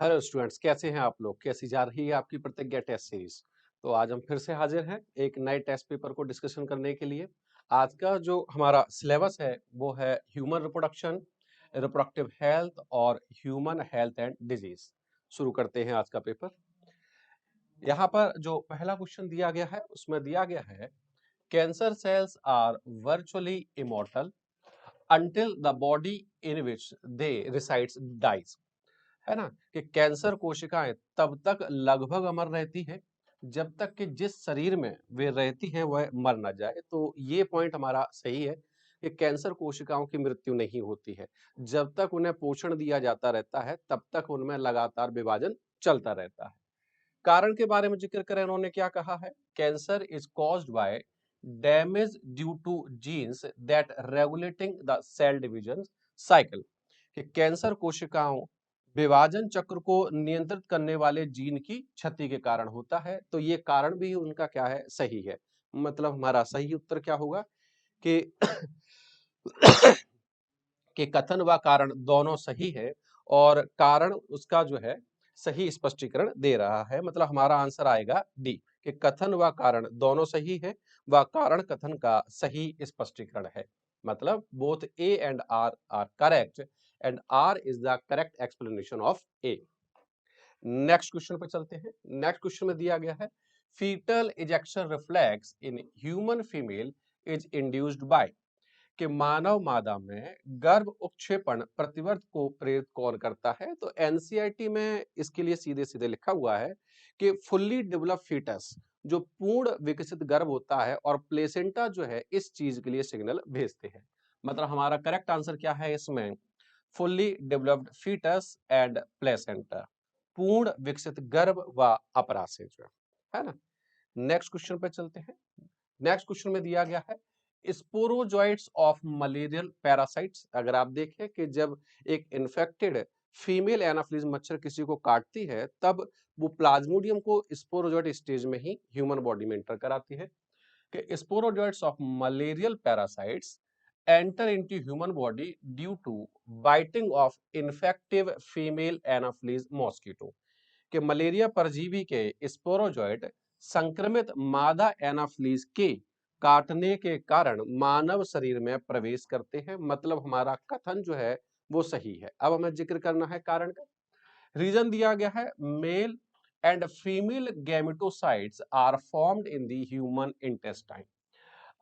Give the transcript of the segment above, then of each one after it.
Hello students, कैसे हैं आप लोग? कैसी जा रही है आपकी प्रतिज्ञा टेस्ट सीरीज? तो आज हम फिर से हाजिर हैं एक नए टेस्ट पेपर को डिस्कशन करने के लिए। आज का जो हमारा सिलेबस है वो है ह्यूमन रिप्रोडक्शन, रिप्रोडक्टिव हेल्थ और ह्यूमन हेल्थ एंड डिजीज। शुरू करते हैं आज का पेपर। यहाँ पर जो पहला क्वेश्चन दिया गया है उसमें दिया गया है cancer cells are virtually immortal until the body in which they resides dies। है ना कि कैंसर कोशिकाएं तब तक लगभग अमर रहती है जब तक कि जिस शरीर में वे रहती हैं वह मर ना जाए। तो ये पॉइंट हमारा सही है कि कैंसर कोशिकाओं की मृत्यु नहीं होती है। जब तक उन्हें पोषण दिया जाता रहता है तब तक उनमें लगातार विभाजन चलता रहता है। कारण के बारे में जिक्र करें, उन्होंने क्या कहा है? Cancer is caused by damage due to genes that regulating the cell division cycle. कि कैंसर कोशिकाओं विभाजन चक्र को नियंत्रित करने वाले जीन की क्षति के कारण होता है। तो ये कारण भी उनका क्या है? सही है। मतलब हमारा सही उत्तर क्या होगा कि कि कथन व कारण दोनों सही है और कारण उसका जो है सही स्पष्टीकरण दे रहा है। मतलब हमारा आंसर आएगा डी कि कथन व कारण दोनों सही है व कारण कथन का सही स्पष्टीकरण है। मतलब both A and R are correct and R is the correct explanation of A. Next question पर चलते हैं। नेक्स्ट क्वेश्चन में दिया गया है fetal ejection reflex in human female is induced by. कि मानव मादा में गर्भ उपक्षेपण प्रतिवर्त को प्रेरित कौन करता है? तो एनसीईआरटी में इसके लिए सीधे सीधे लिखा हुआ है कि फुल्ली डेवलप फीटस, जो पूर्ण विकसित गर्भ होता है और प्लेसेंटा जो है इस चीज के लिए सिग्नल भेजते हैं। मतलब हमारा करेक्ट आंसर क्या है इसमें? Fully developed foetus and placenta, पूर्ण विकसित गर्भ व अपराशय जो है ना। नेक्स्ट क्वेश्चन पे चलते हैं। नेक्स्ट क्वेश्चन में दिया गया है स्पोरोजॉइट्स ऑफ मलेरियल पैरासाइट्स। अगर आप देखें कि जब एक इन्फेक्टेड फीमेल एनाफिलीज मच्छर किसी को काटती है तब वो प्लाज्मोडियम को स्पोरोजॉइट स्टेज में ही ह्यूमन बॉडी में एंटर कराती है। कि sporozoites of malarial parasites enter into human body due to biting of infective female anopheles mosquito. कि मलेरिया परजीवी के स्पोरोजॉइट संक्रमित मादा एनाफ्लीज के काटने के कारण मानव शरीर में प्रवेश करते हैं। मतलब हमारा कथन जो है वो सही है। अब हमें जिक्र करना है कारण का। रीजन दिया गया है male and female gametocytes are formed in the human intestine.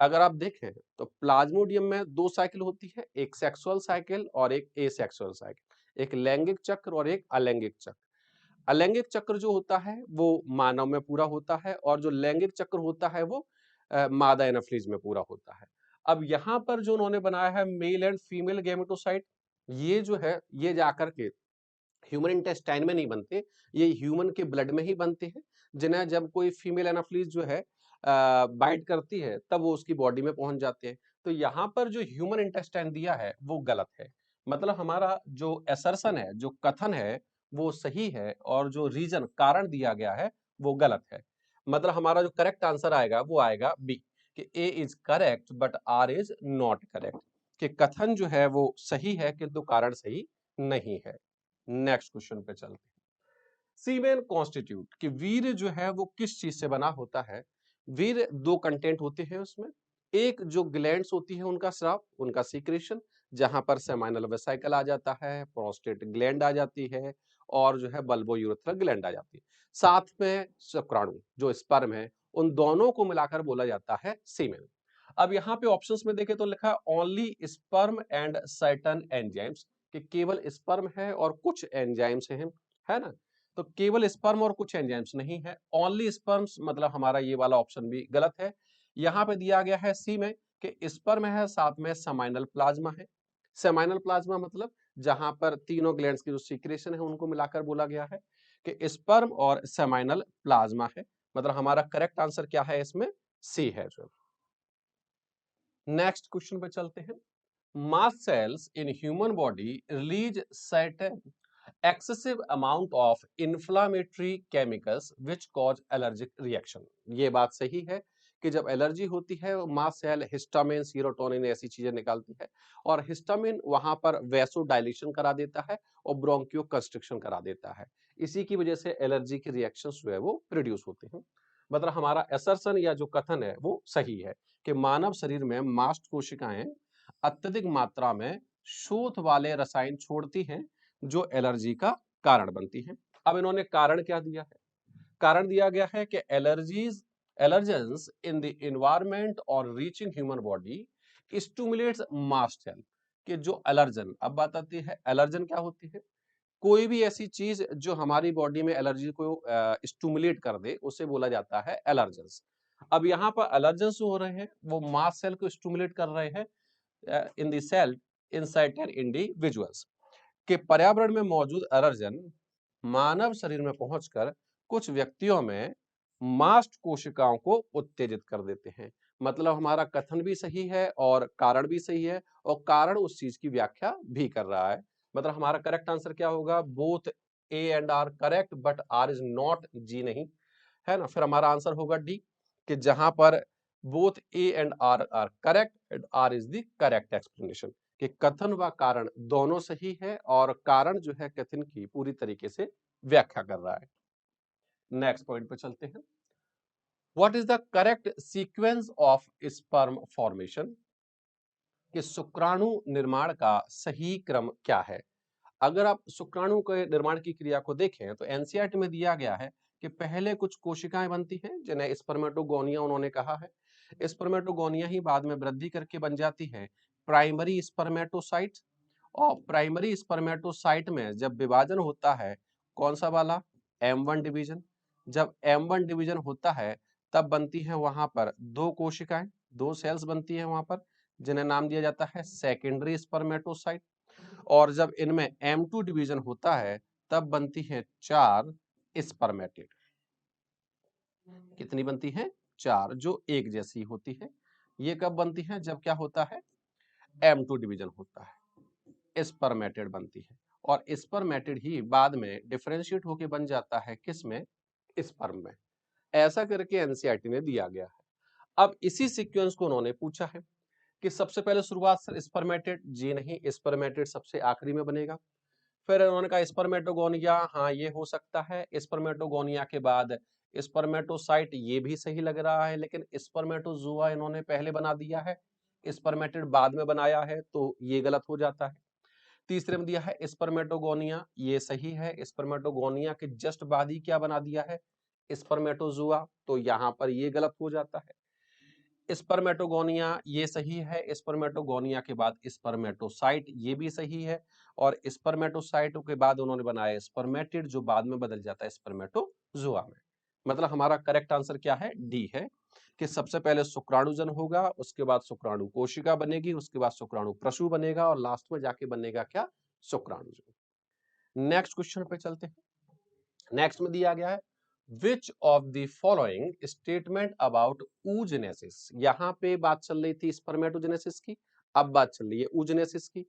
अगर आप देखें तो प्लाज्मोडियम में दो साइकिल होती है, एक सेक्सुअल साइकिल और एक एसेक्सुअल साइकिल, एक लैंगिक चक्र और एक अलैंगिक चक्र। अलैंगिक चक्र जो होता है वो मानव में पूरा होता है और जो लैंगिक चक्र होता है वो मादा एनाफ्लीज में पूरा होता है। अब यहाँ पर जो उन्होंने बनाया है मेल एंड फीमेल गैमेटोसाइट, ये जो है ये जाकर के ह्यूमन इंटेस्टाइन में नहीं बनते, ये ह्यूमन के ब्लड में ही बनते हैं। जिन्हें जब कोई फीमेल एनाफ्लीज जो है बाइट करती है तब वो उसकी बॉडी में पहुंच जाते हैं। तो यहाँ पर जो ह्यूमन इंटेस्टाइन दिया है वो गलत है। मतलब हमारा जो असर्शन है, जो कथन है वो सही है और जो रीजन कारण दिया गया है वो गलत है। मतलब हमारा जो करेक्ट आंसर आएगा वो आएगा बी कि A is correct but R is not correct. कि कथन जो है वो सही है किंतु कारण सही नहीं है। नेक्स्ट क्वेश्चन पे चलते हैं। सीमेन कॉन्स्टिट्यूट कि वीर्य जो है वो किस चीज से बना होता है? वीर्य दो कंटेंट होते हैं उसमें। एक जो ग्लैंड्स होती है उनका स्राव, उनका सीक्रेशन, जहां पर सेमाइनल वेसिकल आ जाता है, प्रोस्टेट ग्लैंड आ जाती है और जो है बल्बो यूरेथ्रल ग्लैंड आ जाती है। साथ में शुक्राणु जो स्पर्म है, उन दोनों को मिलाकर बोला जाता है सीमेन। अब यहाँ पे ऑप्शंस में देखें तो लिखा है only sperm and certain enzymes, कि केवल स्पर्म है और कुछ एंजाइम्स हैं, है ना। तो केवल स्पर्म और कुछ एंजाइम्स नहीं है, ओनली स्पर्म्स, मतलब हमारा ये वाला ऑप्शन भी गलत है। यहाँ पे दिया गया है सी में कि स्पर्म है साथ में सेमाइनल प्लाज्मा है। सेमाइनल प्लाज्मा मतलब जहां पर तीनों ग्लैंड्स की जो सीक्रेशन है उनको मिलाकर बोला गया है कि स्पर्म और सेमाइनल प्लाज्मा है। मतलब हमारा करेक्ट आंसर क्या है इसमें? सी है जो। नेक्स्ट क्वेश्चन पे चलते हैं। Mast cells in human body release certain excessive amount of inflammatory chemicals which cause allergic reaction। ये बात सही है कि जब एलर्जी होती है मास्ट सेल हिस्टामिन, सीरोटोनिन ऐसी चीजें निकालती है और हिस्टामिन वहां पर वैसोडाइलेशन करा देता है और ब्रोंकियो कंस्ट्रिक्शन करा देता है। इसी की वजह से एलर्जी के रिएक्शंस जो है वो प्रोड्यूस होते हैं। मतलब हमारा असर्शन या जो कथन है वो सही है कि मानव शरीर में मास्ट कोशिकाएं अत्यधिक मात्रा में शोथ वाले रसायन छोड़ती हैं जो एलर्जी का कारण बनती हैं। अब इन्होंने कारण क्या दिया है? कारण दिया गया है कि एलर्जेंस इन द एनवायरनमेंट और reaching human body stimulates mast cell. कि जो एलर्जन, अब बात आती है एलर्जन क्या होती है? कोई भी ऐसी चीज जो हमारी बॉडी में एलर्जी को स्टिमुलेट कर दे उसे बोला जाता है एलर्जेंस। अब यहाँ पर एलर्जेंस जो हो रहे हैं वो मास्ट सेल को स्टिमुलेट कर रहे हैं in the cell in certain individuals. कि पर्यावरण में मौजूद एलर्जन मानव शरीर में पहुंचकर कुछ व्यक्तियों में मास्ट कोशिकाओं को उत्तेजित कर देते हैं। मतलब हमारा कथन भी सही है और कारण भी सही है और कारण उस चीज की व्याख्या भी कर रहा है। मतलब हमारा करेक्ट आंसर क्या होगा? Both A and R correct but R is not, जी नहीं, है ना। फिर हमारा आंसर होगा डी कि जहां पर both A and R correct and R is the correct explanation. कि कथन व कारण दोनों सही है और कारण जो है कथन की पूरी तरीके से व्याख्या कर रहा है। नेक्स्ट पॉइंट पे चलते हैं। What is the correct sequence of sperm formation? कि शुक्राणु निर्माण का सही क्रम क्या है? अगर आप शुक्राणु के निर्माण की क्रिया को देखें तो एनसीईआरटी में दिया गया है कि पहले कुछ कोशिकाएं बनती हैं जिन्हें स्पर्मेटोगोनिया उन्होंने कहा है। स्पर्मेटोगोनिया ही बाद में वृद्धि करके बन जाती है प्राइमरी स्पर्मेटोसाइट। और प्राइमरी स्पर्मेटोसाइट में जब विभाजन होता है, कौन सा वाला? M1 division. जब M1 डिवीजन होता है तब बनती है वहां पर दो कोशिकाएं, दो सेल्स बनती है वहां पर जिन्हें नाम दिया जाता है सेकेंडरी स्पर्मेटोसाइट। और जब इनमें M2 डिवीजन होता है तब बनती है चार स्पर्मेटिड। कितनी बनती है? चार, जो एक जैसी होती है। ये कब बनती है? जब क्या होता है? M2 डिवीजन होता है, स्पर्मेटिड बनती है। और स्पर्मेटिड ही बाद में डिफरेंशिएट होके बन जाता है किसमें? स्पर्म में। ऐसा करके एनसीईआरटी ने दिया गया है। अब इसी सीक्वेंस को उन्होंने पूछा है कि सबसे पहले शुरुआत सर स्पर्मेटिड, जी नहीं, स्पर्मेटिड सबसे आखिरी में बनेगा। फिर उन्होंने कहा स्पर्मेटोगोनिया, हाँ ये हो सकता है। स्पर्मेटोगोनिया के बाद स्पर्मेटोसाइट, ये भी सही लग रहा है, लेकिन स्पर्मेटोजुआ इन्होंने पहले बना दिया है, स्पर्मेटिड बाद में बनाया है, तो ये गलत हो जाता है। तीसरे में दिया है स्पर्मेटोगोनिया, ये सही है। स्पर्मेटोगोनिया के जस्ट बाद ही क्या बना दिया है? स्पर्मेटोजुआ, तो यहाँ पर ये गलत हो जाता है। स्पर्मेटोगोनिया ये सही है, स्पर्मेटोगोनिया के बाद स्पर्मेटोसाइट, ये भी सही है। और स्पर्मेटोसाइट के बाद उन्होंने बनाया स्पर्मेटिड जो बाद में बदल जाता है स्पर्मेटोजुआ में। मतलब हमारा करेक्ट आंसर क्या है? डी है कि सबसे पहले शुक्राणुजन होगा, उसके बाद शुक्राणु कोशिका बनेगी, उसके बाद शुक्राणु प्रसूव बनेगा और लास्ट में जाके बनेगा क्या? शुक्राणुजन। नेक्स्ट क्वेश्चन पे चलते हैं। नेक्स्ट में दिया गया है विच of the following statement about oogenesis. यहाँ पे बात चल रही थी स्पर्मेटोजेनेसिस की, अब बात चल रही है ऊजेनेसिस की,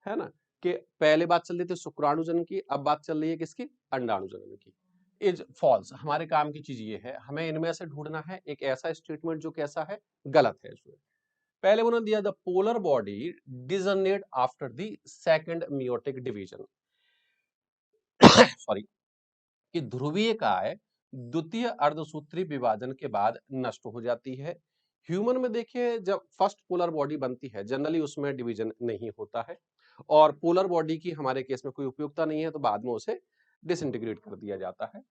है ना। कि पहले बात चल रही थी शुक्राणुजन की, अब बात चल रही है किसकी? अंडाणुजन की। Is false. हमारे काम की चीज ये है, हमें इनमें से ढूंढना है एक ऐसा स्टेटमेंट जो कैसा है? गलत है। पहले उन्होंने दिया the polar body degenerate after the second meiotic division. Sorry. कि ध्रुवीय काय द्वितीय अर्धसूत्री विभाजन के बाद नष्ट हो जाती है। ह्यूमन में देखिए जब फर्स्ट पोलर बॉडी बनती है जनरली उसमें डिवीजन नहीं होता है और पोलर बॉडी की हमारे केस में कोई उपयोगिता नहीं है तो बाद में उसे डिसइंटीग्रेट कर दिया जाता है।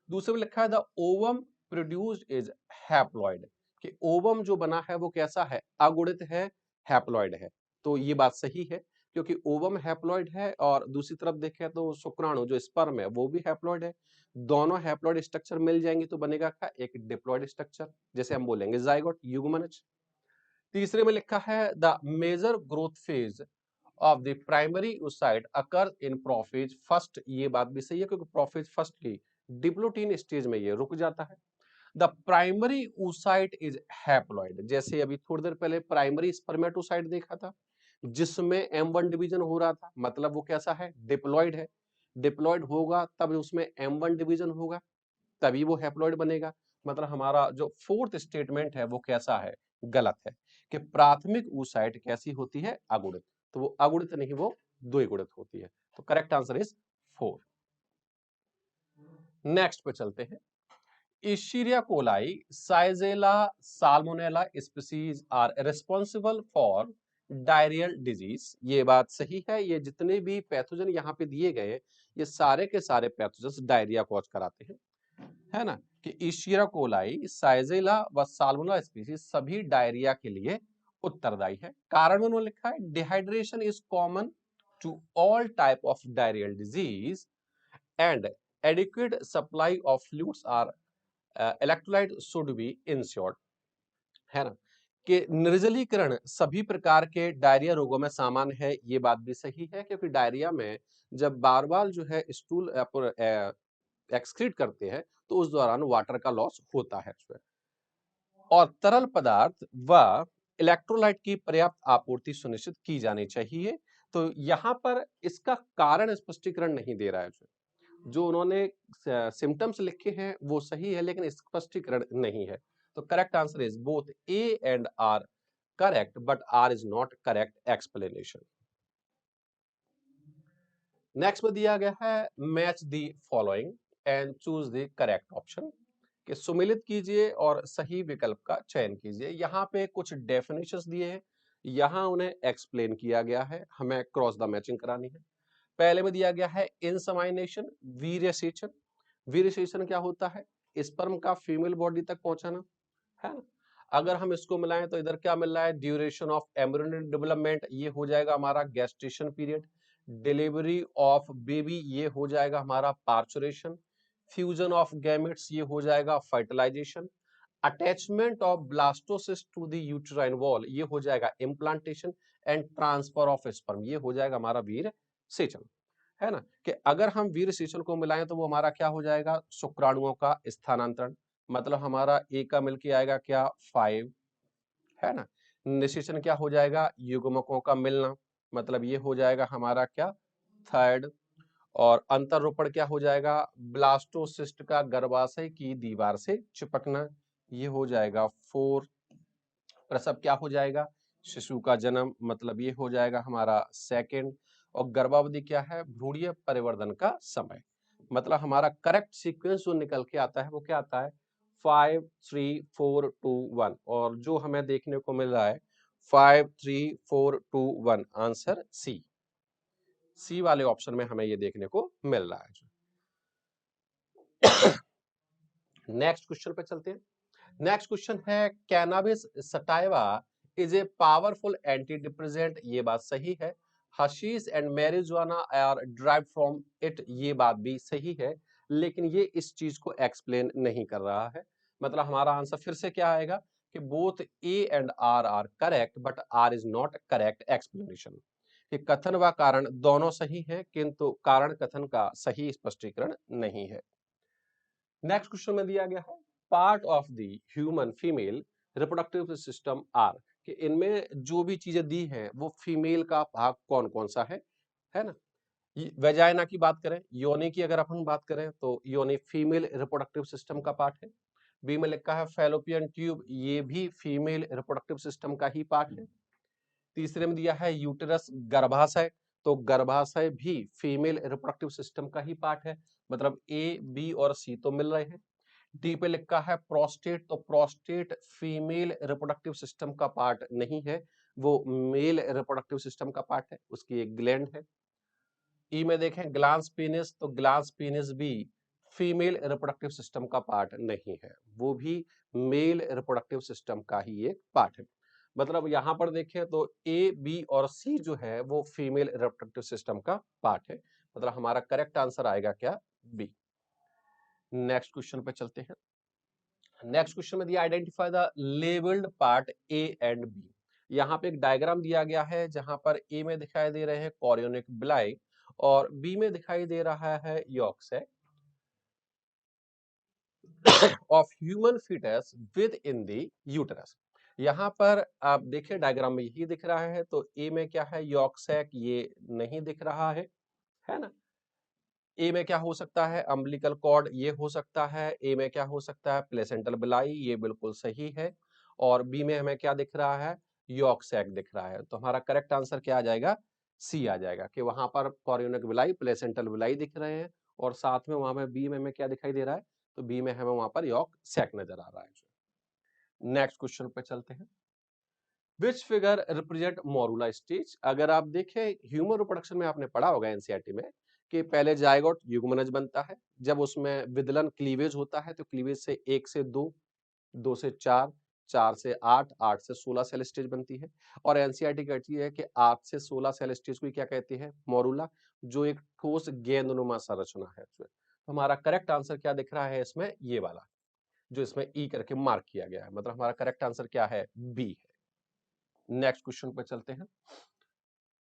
दूसरे में लिखा है the ovum produced is haploid. कि ओवम जो बना है वो कैसा है? अगुणित है, हैप्लॉइड है। तो ये बात सही है क्योंकि ओवम हैप्लॉइड है और दूसरी तरफ देखें तो शुक्राणु जो स्पर्म है वो भी हैप्लॉइड है। दोनों हैप्लॉइड स्ट्रक्चर मिल जाएंगे तो बनेगा क्या? एक डिप्लॉइड स्ट्रक्चर, जैसे हम बोलेंगे जाइगोट, युग्मनज। तीसरे में लिखा है the major growth phase of the primary oocyte occurs in prophase first. ये बात भी सही है क्योंकि प्रोफेज फर्स्ट की डिप्लोटीन स्टेज में ये रुक जाता है। The primary oocyte is haploid. जैसे अभी थोड़ी देर पहले प्राइमरी स्पर्मेटोसाइट देखा था जिसमें M1 डिवीजन हो रहा था, मतलब वो कैसा है? डिप्लॉइड है। डिप्लॉइड होगा तब उसमें M1 डिवीजन होगा तभी वो हैप्लॉइड बनेगा। मतलब हमारा जो फोर्थ स्टेटमेंट है वो कैसा है, गलत है, कि प्राथमिक oocyte कैसी होती है, अगुणित। तो वो अगुणित नहीं, वो द्विगुणित होती है। तो करेक्ट आंसर इज 4। नेक्स्ट पे चलते हैं। Escherichia coli, Shigella, Salmonella species are responsible for diarrheal disease। ये बात सही है, ये जितने भी पैथोजन यहाँ पे दिए गए ये सारे के सारे पैथोजन डायरिया कॉज कराते हैं, है ना, कि Escherichia coli, Shigella व Salmonella species सभी डायरिया के लिए उत्तरदायी है। कारण उन्होंने लिखा है dehydration is common to all type of diarrhoeal disease and adequate supply of fluids are electrolyte should be ensured, है ना, कि निर्जलीकरण सभी प्रकार के डायरिया रोगों में सामान्य है। ये बात भी सही है, क्योंकि डायरिया में जब बार बार जो है स्टूल एक्सक्रीट करते हैं तो उस दौरान वाटर का लॉस होता है उसमें। और तरल पदार्थ व इलेक्ट्रोलाइट की पर्याप्त आपूर्ति सुनिश्चित की जानी चाहिए। तो यहाँ पर इसका कारण स्पष्टीकरण नहीं दे रहा है। जो उन्होंने सिम्टम्स लिखे हैं वो सही है, लेकिन स्पष्टीकरण नहीं है। तो correct answer is both A and R correct, but R is not correct explanation. Next में दिया गया है match the following and choose the correct option, कि सुमेलित कीजिए और सही विकल्प का चयन कीजिए। यहाँ पे कुछ डेफिनेशंस दिए हैं, यहाँ उन्हें एक्सप्लेन किया गया है, हमें क्रॉस द मैचिंग करानी है। पहले में दिया गया है इंसमाइनेशन, वीर्यसेचन। वीर्यसेचन क्या होता है, स्पर्म का फीमेल बॉडी तक पहुंचाना, है ना। अगर हम इसको मिलाएं तो इधर क्या मिल रहा है, ड्यूरेशन ऑफ एम्ब्रियोनिक डेवलपमेंट, ये हो जाएगा हमारा gestation period. Delivery of baby, ये हो जाएगा हमारा पार्चुरेशन। फ्यूजन ऑफ गैमेट्स, ये हो जाएगा fertilisation. Attachment of blastocyst to the uterine wall, ये हो जाएगा implantation. And transfer of sperm, ये हो जाएगा हमारा वीर सेचन, है ना, कि अगर हम वीर सेचन को मिलाएं तो वो हमारा क्या हो जाएगा, शुक्राणुओं का स्थानांतरण। मतलब हमारा ए का मिलके आएगा क्या, 5, है ना। निषेचन क्या हो जाएगा, युग्मकों का मिलना, मतलब ये हो जाएगा हमारा क्या, 3। और अंतररोपण क्या हो जाएगा, ब्लास्टोसिस्ट का गर्भाशय की दीवार से चिपकना, ये हो जाएगा 4। प्रसव क्या हो जाएगा, शिशु का जन्म, मतलब ये हो जाएगा हमारा 2। और गर्भावधि क्या है, भ्रूणीय परिवर्धन का समय। मतलब हमारा करेक्ट सीक्वेंस जो निकल के आता है वो क्या आता है, 5 3 4 2 1। और जो हमें देखने को मिल रहा है 5 3 4 2 1, आंसर सी। सी वाले ऑप्शन में हमें ये देखने को मिल रहा है। नेक्स्ट क्वेश्चन पे चलते हैं। नेक्स्ट क्वेश्चन है cannabis sativa is a powerful antidepressant, ये बात सही है। Hashish and marijuana are drive from it, ये बात भी सही है, लेकिन ये इस चीज को एक्सप्लेन नहीं कर रहा है। मतलब हमारा आंसर फिर से क्या आएगा, कि both A and R are correct, but R is not correct explanation, कि कथन व कारण दोनों सही है, किंतु कारण कथन का सही स्पष्टीकरण नहीं है। नेक्स्ट क्वेश्चन में दिया गया है part of the human female reproductive system are, कि इनमें जो भी चीजें दी हैं वो फीमेल का भाग कौन कौन सा है ना। वेजाइना की बात करें, योनि की अगर अपन बात करें तो योनि फीमेल रिप्रोडक्टिव सिस्टम का पार्ट है। बी में लिखा है फैलोपियन ट्यूब, ये भी फीमेल रिप्रोडक्टिव सिस्टम का ही पार्ट है। तीसरे में दिया है यूटेरस, गर्भाशय, तो गर्भाशय भी फीमेल रिप्रोडक्टिव सिस्टम का ही पार्ट है। मतलब ए बी और सी तो मिल रहे हैं। डी पे लिखा है प्रोस्टेट, तो प्रोस्टेट फीमेल रिप्रोडक्टिव सिस्टम का पार्ट नहीं है, वो मेल रिप्रोडक्टिव सिस्टम का पार्ट है, उसकी एक ग्लैंड है। ई में देखें ग्लांस पेनिस, तो ग्लांस पेनिस भी फीमेल रिप्रोडक्टिव सिस्टम का पार्ट नहीं है, वो भी मेल रिप्रोडक्टिव सिस्टम का ही एक पार्ट है। मतलब यहां पर देखें तो ए बी और सी जो है वो फीमेल रिप्रोडक्टिव सिस्टम का पार्ट है। मतलब हमारा करेक्ट आंसर आएगा क्या, बी। नेक्स्ट क्वेश्चन पे चलते हैं। नेक्स्ट क्वेश्चन में दिया identify the labelled part A and B. यहाँ पे एक डायग्राम दिया गया है जहां पर ए में दिखाई दे रहे हैं कोरियोनिक बिलाई और बी में दिखाई दे रहा है yolk sac of human foetus within the uterus. यहाँ पर आप देखिए डायग्राम में यही दिख रहा है, तो ए में क्या है, यॉर्क सेक, ये नहीं दिख रहा है ना। ए में क्या हो सकता है, अम्बिलिकल कॉर्ड, ये हो सकता है। ए में क्या हो सकता है, प्लेसेंटल बिलाई, ये बिल्कुल सही है। और बी में हमें क्या दिख रहा है, यॉर्क सैक दिख रहा है। तो हमारा करेक्ट आंसर क्या आ जाएगा, सी आ जाएगा कि वहां पर कॉरियोनिक बिलाई, प्लेसेंटल बिलाई दिख रहे हैं और साथ में वहां में बी में हमें क्या दिखाई दे रहा है, तो बी में हमें वहां पर यॉर्क सैक नजर आ रहा है। नेक्स्ट क्वेश्चन पे चलते हैं। Which figure represent morula stage. अगर आप देखें ह्यूमन रिप्रोडक्शन में आपने पढ़ा होगा एनसीईआरटी में कि पहले जायगोट युग्मनज बनता है, जब उसमें विदलन क्लीवेज होता है तो क्लीवेज से 1 से 2, 2 से 4, 4 से 8, 8 से 16 सेल स्टेज बनती है। और एनसीईआरटी कहती है कि 8 से 16 सेल स्टेज को क्या कहती है, मोरूला, जो एक ठोस गेंदनुमा संरचना है। तो हमारा करेक्ट आंसर क्या दिख रहा है इसमें, ये वाला जो इसमें ई करके मार्क किया गया है, मतलब हमारा करेक्ट आंसर क्या है, बी है। नेक्स्ट क्वेश्चन पे चलते हैं।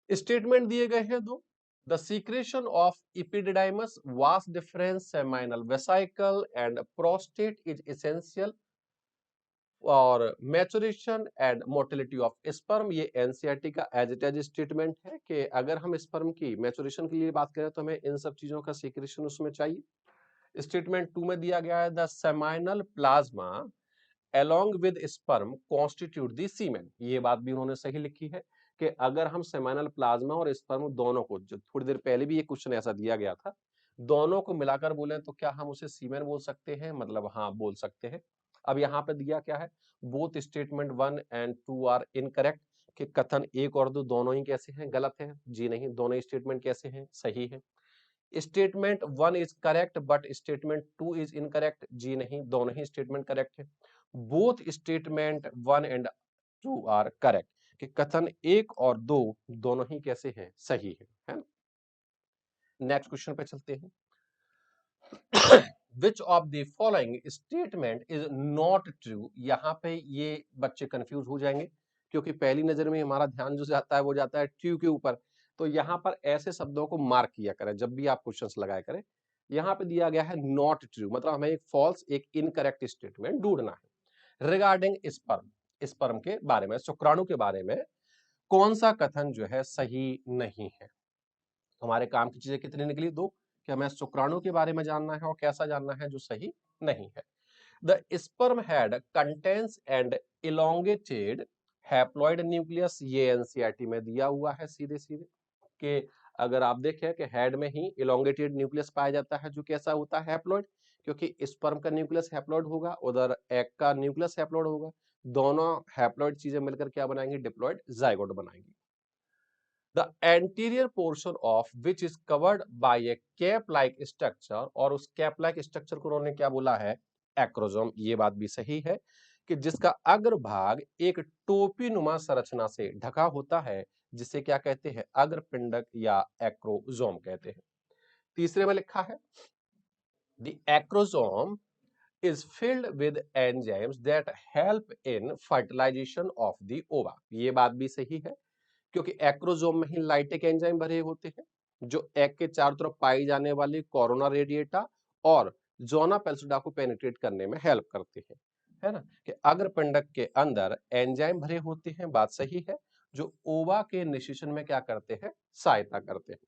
स्टेटमेंट दिए गए हैं दो। The secretion of epididymis vas deferens seminal vesicle and prostate is essential और maturation and motility of sperm, ये एनसीईआरटी का एज इट इज स्टेटमेंट है कि अगर हम स्पर्म की मैचुरेशन के लिए बात करें तो हमें इन सब चीजों का सीक्रेशन उसमें चाहिए। स्टेटमेंट 2 में दिया गया है the seminal plasma along with sperm constitute the semen, ये बात भी उन्होंने सही लिखी है कि अगर हम सेमाइनल प्लाज्मा और स्पर्म दोनों को, जो थोड़ी देर पहले भी ये क्वेश्चन ऐसा दिया गया था, दोनों को मिलाकर बोले तो क्या हम उसे सीमेन बोल सकते हैं, मतलब हाँ बोल सकते हैं। अब यहाँ पे दिया क्या है, both statement 1 and 2 are incorrect, कि कथन 1 और 2 दोनों ही कैसे हैं, गलत है। जी नहीं, दोनों स्टेटमेंट कैसे हैं, सही है। Statement 1 is correct but statement 2 is incorrect, जी नहीं, दोनों ही स्टेटमेंट करेक्ट है। Both statement 1 and 2 are correct, कि कथन 1 और 2 दोनों ही कैसे हैं, सही है ना। नेक्स्ट क्वेश्चन पे चलते हैं। Which of the following statement is not true, यहाँ पे ये बच्चे कंफ्यूज हो जाएंगे क्योंकि पहली नजर में हमारा ध्यान जो जाता है वो जाता है ट्रू के ऊपर। तो यहाँ पर ऐसे शब्दों को मार्क किया करें जब भी आप क्वेश्चंस लगाया करें। यहाँ पे दिया गया है नॉट ट्रू, मतलब हमें एक फॉल्स, एक इनकरेक्ट स्टेटमेंट ढूंढना है रिगार्डिंग स्पर्म, स्पर्म के बारे में, शुक्राणु के बारे में कौन सा कथन जो है सही नहीं है। हमारे काम की चीजें कितनी निकली, दो, कि हमें शुक्राणु के बारे में जानना है और कैसा जानना है जो सही नहीं है। The sperm head contains and elongated haploid nucleus, ये एनसीईआरटी में दिया हुआ है सीधे सीधे, कि अगर आप देखें कि हेड में ही इलोंगेटेड न्यूक्लियस पाया जाता है जो कैसा होता है, हैप्लॉइड, क्योंकि स्पर्म का न्यूक्लियस हैप्लॉइड होगा, उधर एग का न्यूक्लियस हैप्लॉइड होगा, दोनों हैप्लॉइड चीजें मिलकर क्या बनाएंगी, डिप्लॉइड जाइगोट बनाएंगी। The anterior portion of which is covered by a cap-like structure, और उस cap-like structure को उन्होंने क्या बोला है, एक्रोजोम, ये बात भी सही है कि जिसका अग्रभाग एक टोपी नुमा संरचना से ढका होता है जिसे क्या कहते हैं, अग्रपिंडक या एक्रोजोम कहते हैं। तीसरे में लिखा है the acrosome is filled with enzymes that help in fertilization of the ova, ये बात भी सही है क्योंकि एक्रोजोम में ही लाइटिक एंजाइम भरे होते हैं जो एग के चारों तरफ पाई जाने वाली कोरोना रेडिएटा और जोना पेल्सिडा को पेनिट्रेट करने में हेल्प करते हैं, है ना, कि अग्रपिंडक के अंदर एंजाइम भरे होते हैं, बात सही है, जो ओवा के निषेचन में क्या करते हैं, सहायता करते हैं।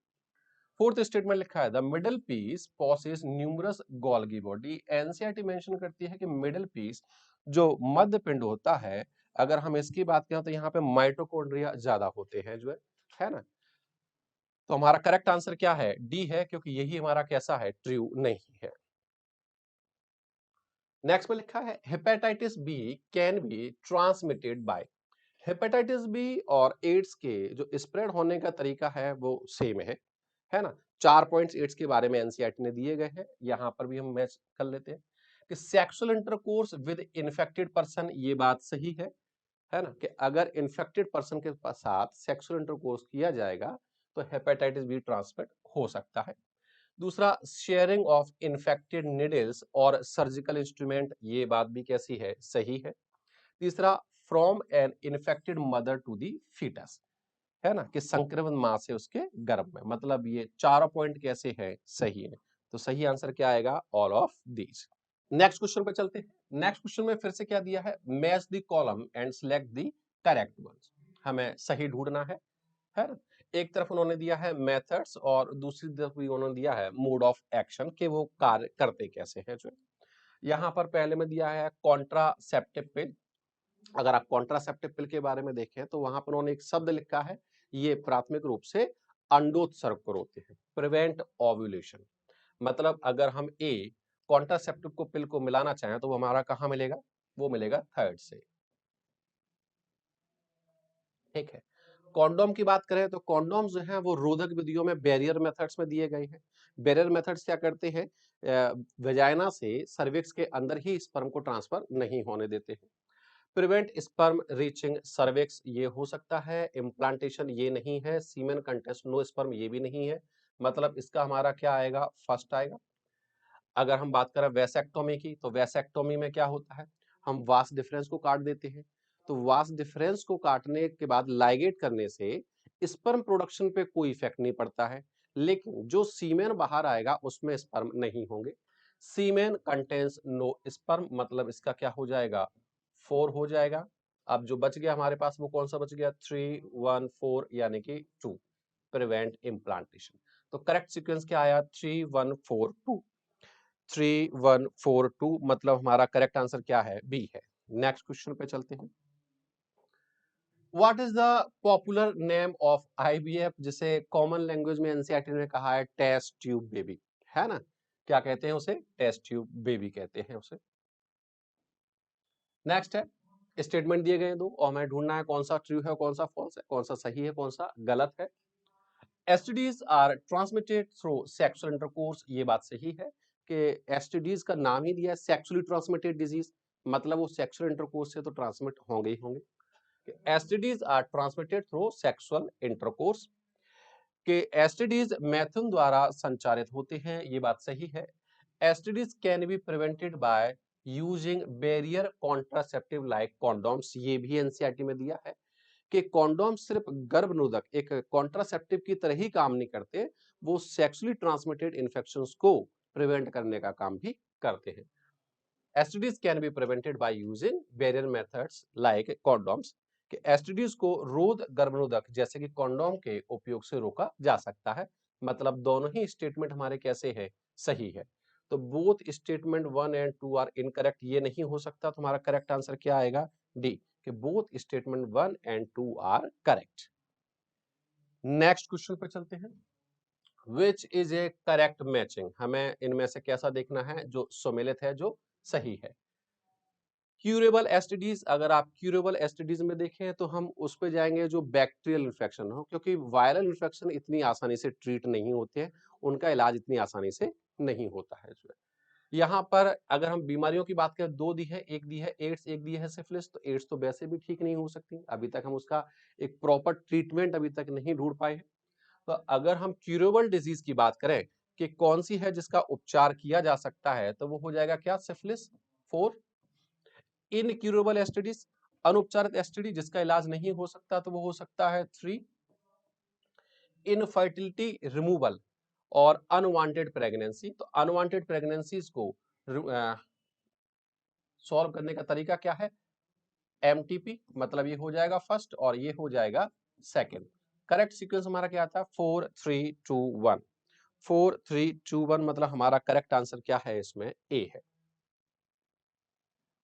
फोर्थ स्टेटमेंट लिखा है the middle piece possess numerous Golgi body, NCERT mention करती है कि मिडल पीस जो मध्य पिंड होता है, अगर हम इसकी बात करें तो यहाँ पे माइटोकॉन्ड्रिया ज्यादा होते हैं जो है ना। तो हमारा करेक्ट आंसर क्या है, डी है, क्योंकि यही हमारा कैसा है, ट्रू नहीं है। नेक्स्ट में लिखा है hepatitis B can be transmitted by, hepatitis B और एड्स के जो स्प्रेड होने का तरीका है वो सेम है ना। 4 पॉइंट्स एड्स के बारे में एनसीईआरटी ने दिए गए हैं, यहाँ पर भी हम मैच कर लेते हैं कि sexual intercourse with infected person, ये बात सही है ना, कि अगर इन्फेक्टेड पर्सन के साथ सेक्सुअल इंटरकोर्स किया जाएगा तो हेपेटाइटिस बी ट्रांसमिट हो सकता है। दूसरा, शेयरिंग ऑफ इन्फेक्टेड निडल्स और सर्जिकल इंस्ट्रूमेंट, ये बात भी कैसी है, सही है। तीसरा, from an infected mother to the foetus, है ना, कि संक्रमित मां से उसके गर्भ में, मतलब ये चारों पॉइंट कैसे हैं, सही है। तो सही आंसर क्या आएगा, all of these. Next question पे चलते हैं। नेक्स्ट क्वेश्चन में फिर से क्या दिया है, match the column and select the correct ones, हमें सही ढूंढना है ना। एक तरफ उन्होंने दिया है मेथड्स और दूसरी तरफ भी उन्होंने दिया है मोड ऑफ एक्शन के वो कार्य करते कैसे हैं। जो यहाँ पर पहले में दिया है कॉन्ट्रासेप्टिव पिल। अगर आप कॉन्ट्रासेप्टिव पिल के बारे में देखें तो वहां पर उन्होंने एक शब्द लिखा है, ये प्राथमिक रूप से अंडोत्सर्ग को रोकते हैं, प्रिवेंट ओव्यूलेशन। मतलब अगर हम ए कॉन्ट्रासेप्टिव को पिल को मिलाना चाहें तो वो हमारा कहाँ मिलेगा, वो मिलेगा थर्ड से। ठीक है। कॉन्डोम की बात करें तो कॉन्डोम जो है वो रोधक विधियों में बैरियर मेथड्स में दिए गए हैं। बैरियर मेथड्स क्या करते हैं, वेजाइना से सर्विक्स के अंदर ही स्पर्म को ट्रांसफर नहीं होने देते हैं। प्रिवेंट स्पर्म रीचिंग सर्विक्स ये हो सकता है, इम्प्लांटेशन ये नहीं है, सीमेन कंटेस्ट नो स्पर्म ये भी नहीं है। मतलब इसका हमारा क्या आएगा, फर्स्ट आएगा। अगर हम बात करें वैसेक्टोमी की तो वैसेक्टोमी में क्या होता है, हम वास डिफरेंस को काट देते हैं। तो वास डिफरेंस को काटने के बाद लाइगेट करने से स्पर्म प्रोडक्शन पे कोई इफेक्ट नहीं पड़ता है, लेकिन जो सीमेन बाहर आएगा उसमें स्पर्म नहीं होंगे। सीमेन कंटेन्स नो स्पर्म, मतलब इसका क्या हो जाएगा, 4 हो जाएगा। अब जो बच गया हमारे पास वो कौन सा बच गया, 3 1 4 यानी कि 2, प्रिवेंट इम्प्लांटेशन। तो करेक्ट सीक्वेंस क्या आया, 3 1 4 2। 3142 मतलब हमारा करेक्ट आंसर क्या है, बी है। नेक्स्ट क्वेश्चन पे चलते हैं। What is the popular name of IVF, जिसे कॉमन लैंग्वेज में एनसीईआरटी ने कहा है टेस्ट ट्यूब बेबी, है ना। क्या कहते हैं उसे, टेस्ट ट्यूब बेबी कहते हैं उसे। नेक्स्ट है, स्टेटमेंट दिए गए दो और हमें ढूंढना है कौन सा ट्रू है कौन सा फॉल्स है, कौन सा सही है कौन सा गलत है। STDs are transmitted through sexual intercourse, ये बात सही है कि एसटीडीज का नाम ही दिया है सेक्सुअली ट्रांसमिटेड डिजीज, मतलब वो सेक्सुअल इंटरकोर्स से तो ट्रांसमिट होंगे ही होंगे। STDs are transmitted through sexual intercourse, के एसटीडीज मैथुन द्वारा संचारित होते हैं, ये बात सही है। STDs can be prevented by using barrier contraceptive like condoms, ये भी एनसीईआरटी में दिया है कि कॉन्डोम सिर्फ गर्भनिरोधक एक कॉन्ट्रासेप्टिव की तरह ही काम नहीं करते, वो सेक्सुअली ट्रांसमिटेड इन्फेक्शंस को प्रिवेंट करने का काम भी करते हैं। STDs can be prevented by using barrier methods like condoms, कि एसटीडीज को रोध गर्भनिरोधक जैसे कि कॉन्डोम के उपयोग से रोका जा सकता है। मतलब दोनों ही स्टेटमेंट हमारे कैसे हैं, सही है। तो both statement 1 and 2 are incorrect, ये नहीं हो सकता। तुम्हारा करेक्ट आंसर क्या आएगा, डी, कि both statement 1 and 2 are correct. Next question पर चलते हैं। Which is a correct matching, हमें इनमें से कैसा देखना है जो सुमेलित है, जो सही है। क्यूरेबल एसटीडीज, अगर आप क्यूरेबल एसटीडीज में देखें तो हम उस पे जाएंगे जो बैक्टीरियल इन्फेक्शन हो, क्योंकि वायरल इन्फेक्शन इतनी आसानी से ट्रीट नहीं होते हैं, उनका इलाज इतनी आसानी से नहीं होता है। जो है यहाँ पर अगर हम बीमारियों की बात करें, दो दी है, एक दी है एड्स, एक दी है सिफिलिस। तो एड्स तो वैसे भी ठीक नहीं हो सकती, अभी तक हम उसका एक प्रॉपर ट्रीटमेंट अभी तक नहीं ढूंढ पाए हैं। तो अगर हम क्यूरेबल डिजीज की बात करें कि कौन सी है जिसका उपचार किया जा सकता है, तो वो हो जाएगा क्या, सिफिलिस 4। इनक्यूरेबल एसटीडीज, अनुपचारित एसटीडी जिसका इलाज नहीं हो सकता, तो वो हो सकता है 3। इनफर्टिलिटी रिमूवल और अनवांटेड प्रेगनेंसी, तो अनवांटेड प्रेगनेंसीज को सॉल्व करने का तरीका क्या है, एमटीपी, मतलब ये हो जाएगा फर्स्ट और ये हो जाएगा सेकंड। करेक्ट सीक्वेंस हमारा क्या था, 4 3 2 1। 4 3 2 1 मतलब हमारा करेक्ट आंसर क्या है, इसमें ए है।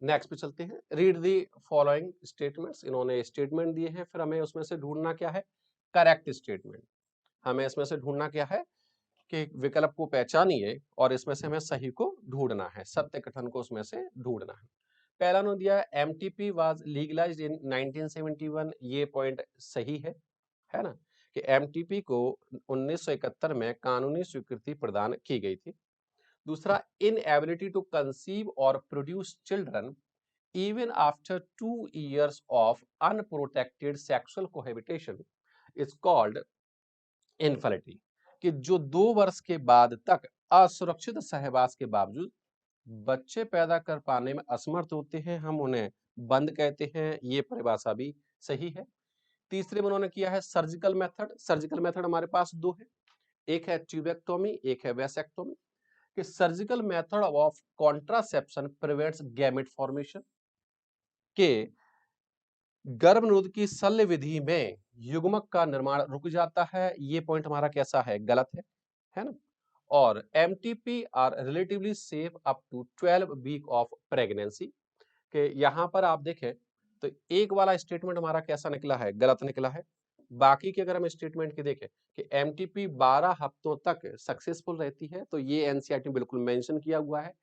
नेक्स्ट पे चलते हैं। रीड दी फॉलोइंग स्टेटमेंट्स, इन्होंने स्टेटमेंट दिए हैं, फिर हमें उसमें से ढूंढना क्या है, करेक्ट स्टेटमेंट। हमें इसमें से ढूंढना क्या है कि विकल्प को पहचानिए और इसमें से हमें सही को ढूंढना है, सत्य कथन को उसमें से ढूंढना है। पहला ने दिया एमटीपी वाज लीगलाइज्ड इन 1971, ये पॉइंट सही है ना, कि एमटीपी को 1971 में कानूनी स्वीकृति प्रदान की गई थी। दूसरा, इनएबिलिटी टू कंसीव और produce children even after 2 years of unprotected sexual cohabitation is called infertility, कि जो 2 वर्ष के बाद तक असुरक्षित सहवास के बावजूद बच्चे पैदा कर पाने में असमर्थ होते हैं, हम उन्हें बंद कहते हैं, ये परिभाषा भी सही है। तीसरे में उन्होंने किया है सर्जिकल मेथड। सर्जिकल मेथड हमारे पास दो है, एक है ट्यूबेक्टोमी, एक है वैसेक्टोमी। कि surgical method of contraception prevents gamete formation, के गर्भ निरोध की शल्य विधि में युग्मक का निर्माण रुक जाता है, ये पॉइंट हमारा कैसा है, गलत है ना। और MTP are relatively safe up to 12 week of pregnancy, कि यहाँ पर आप देखें तो एक वाला स्टेटमेंट हमारा कैसा निकला है, गलत निकला है। बाकी के अगर हम स्टेटमेंट की देखें कि एमटीपी 12 हफ्तों तक सक्सेसफुल रहती है, तो ये एनसीईआरटी में बिल्कुल मेंशन किया हुआ है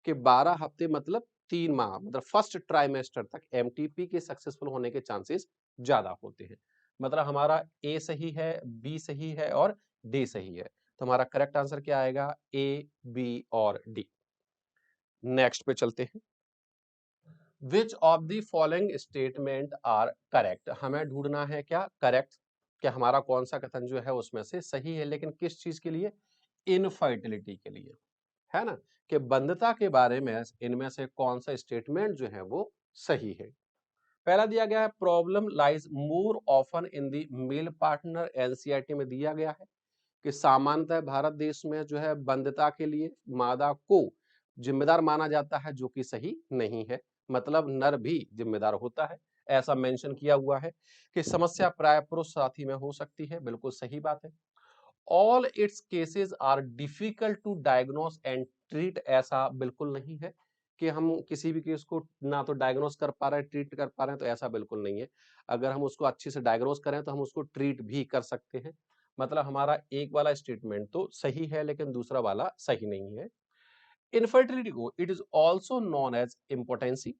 कि 12 हफ्ते मतलब 3 माह, मतलब फर्स्ट ट्राइमेस्टर तक एमटीपी के सक्सेसफुल होने के चांसेस ज्यादा होते हैं। मतलब हमारा ए सही है, बी सही है और डी सही है। तो हमारा करेक्ट आंसर क्या आएगा, ए, बी और डी। नेक्स्ट पे चलते हैं। Which of the following statement are correct, हमें ढूंढना है क्या करेक्ट, क्या हमारा कौन सा कथन जो है उसमें से सही है, लेकिन किस चीज के लिए, इनफर्टिलिटी के लिए, है ना, कि बंधता के बारे में इनमें से कौन सा स्टेटमेंट जो है वो सही है। पहला दिया गया है problem lies more often in the male partner, NCERT में दिया गया है कि सामान्यतः भारत देश में जो है बंधता के लिए मादा को जिम्मेदार माना जाता है, जो कि सही नहीं है, मतलब नर भी जिम्मेदार होता है, ऐसा मेंशन किया हुआ है। कि समस्या प्राय पुरुष साथी में हो सकती है, बिल्कुल सही बात है। All its cases are difficult to diagnose and treat, ऐसा बिल्कुल नहीं है कि हम किसी भी केस को ना तो डायग्नोस कर पा रहे हैं, ट्रीट कर पा रहे हैं, तो ऐसा बिल्कुल नहीं है। अगर हम उसको अच्छे से डायग्नोस करें तो हम उसको ट्रीट भी कर सकते हैं। मतलब हमारा एक वाला स्टेटमेंट तो सही है, लेकिन दूसरा वाला सही नहीं है। इनफर्टिलिटी को it is also known as impotency,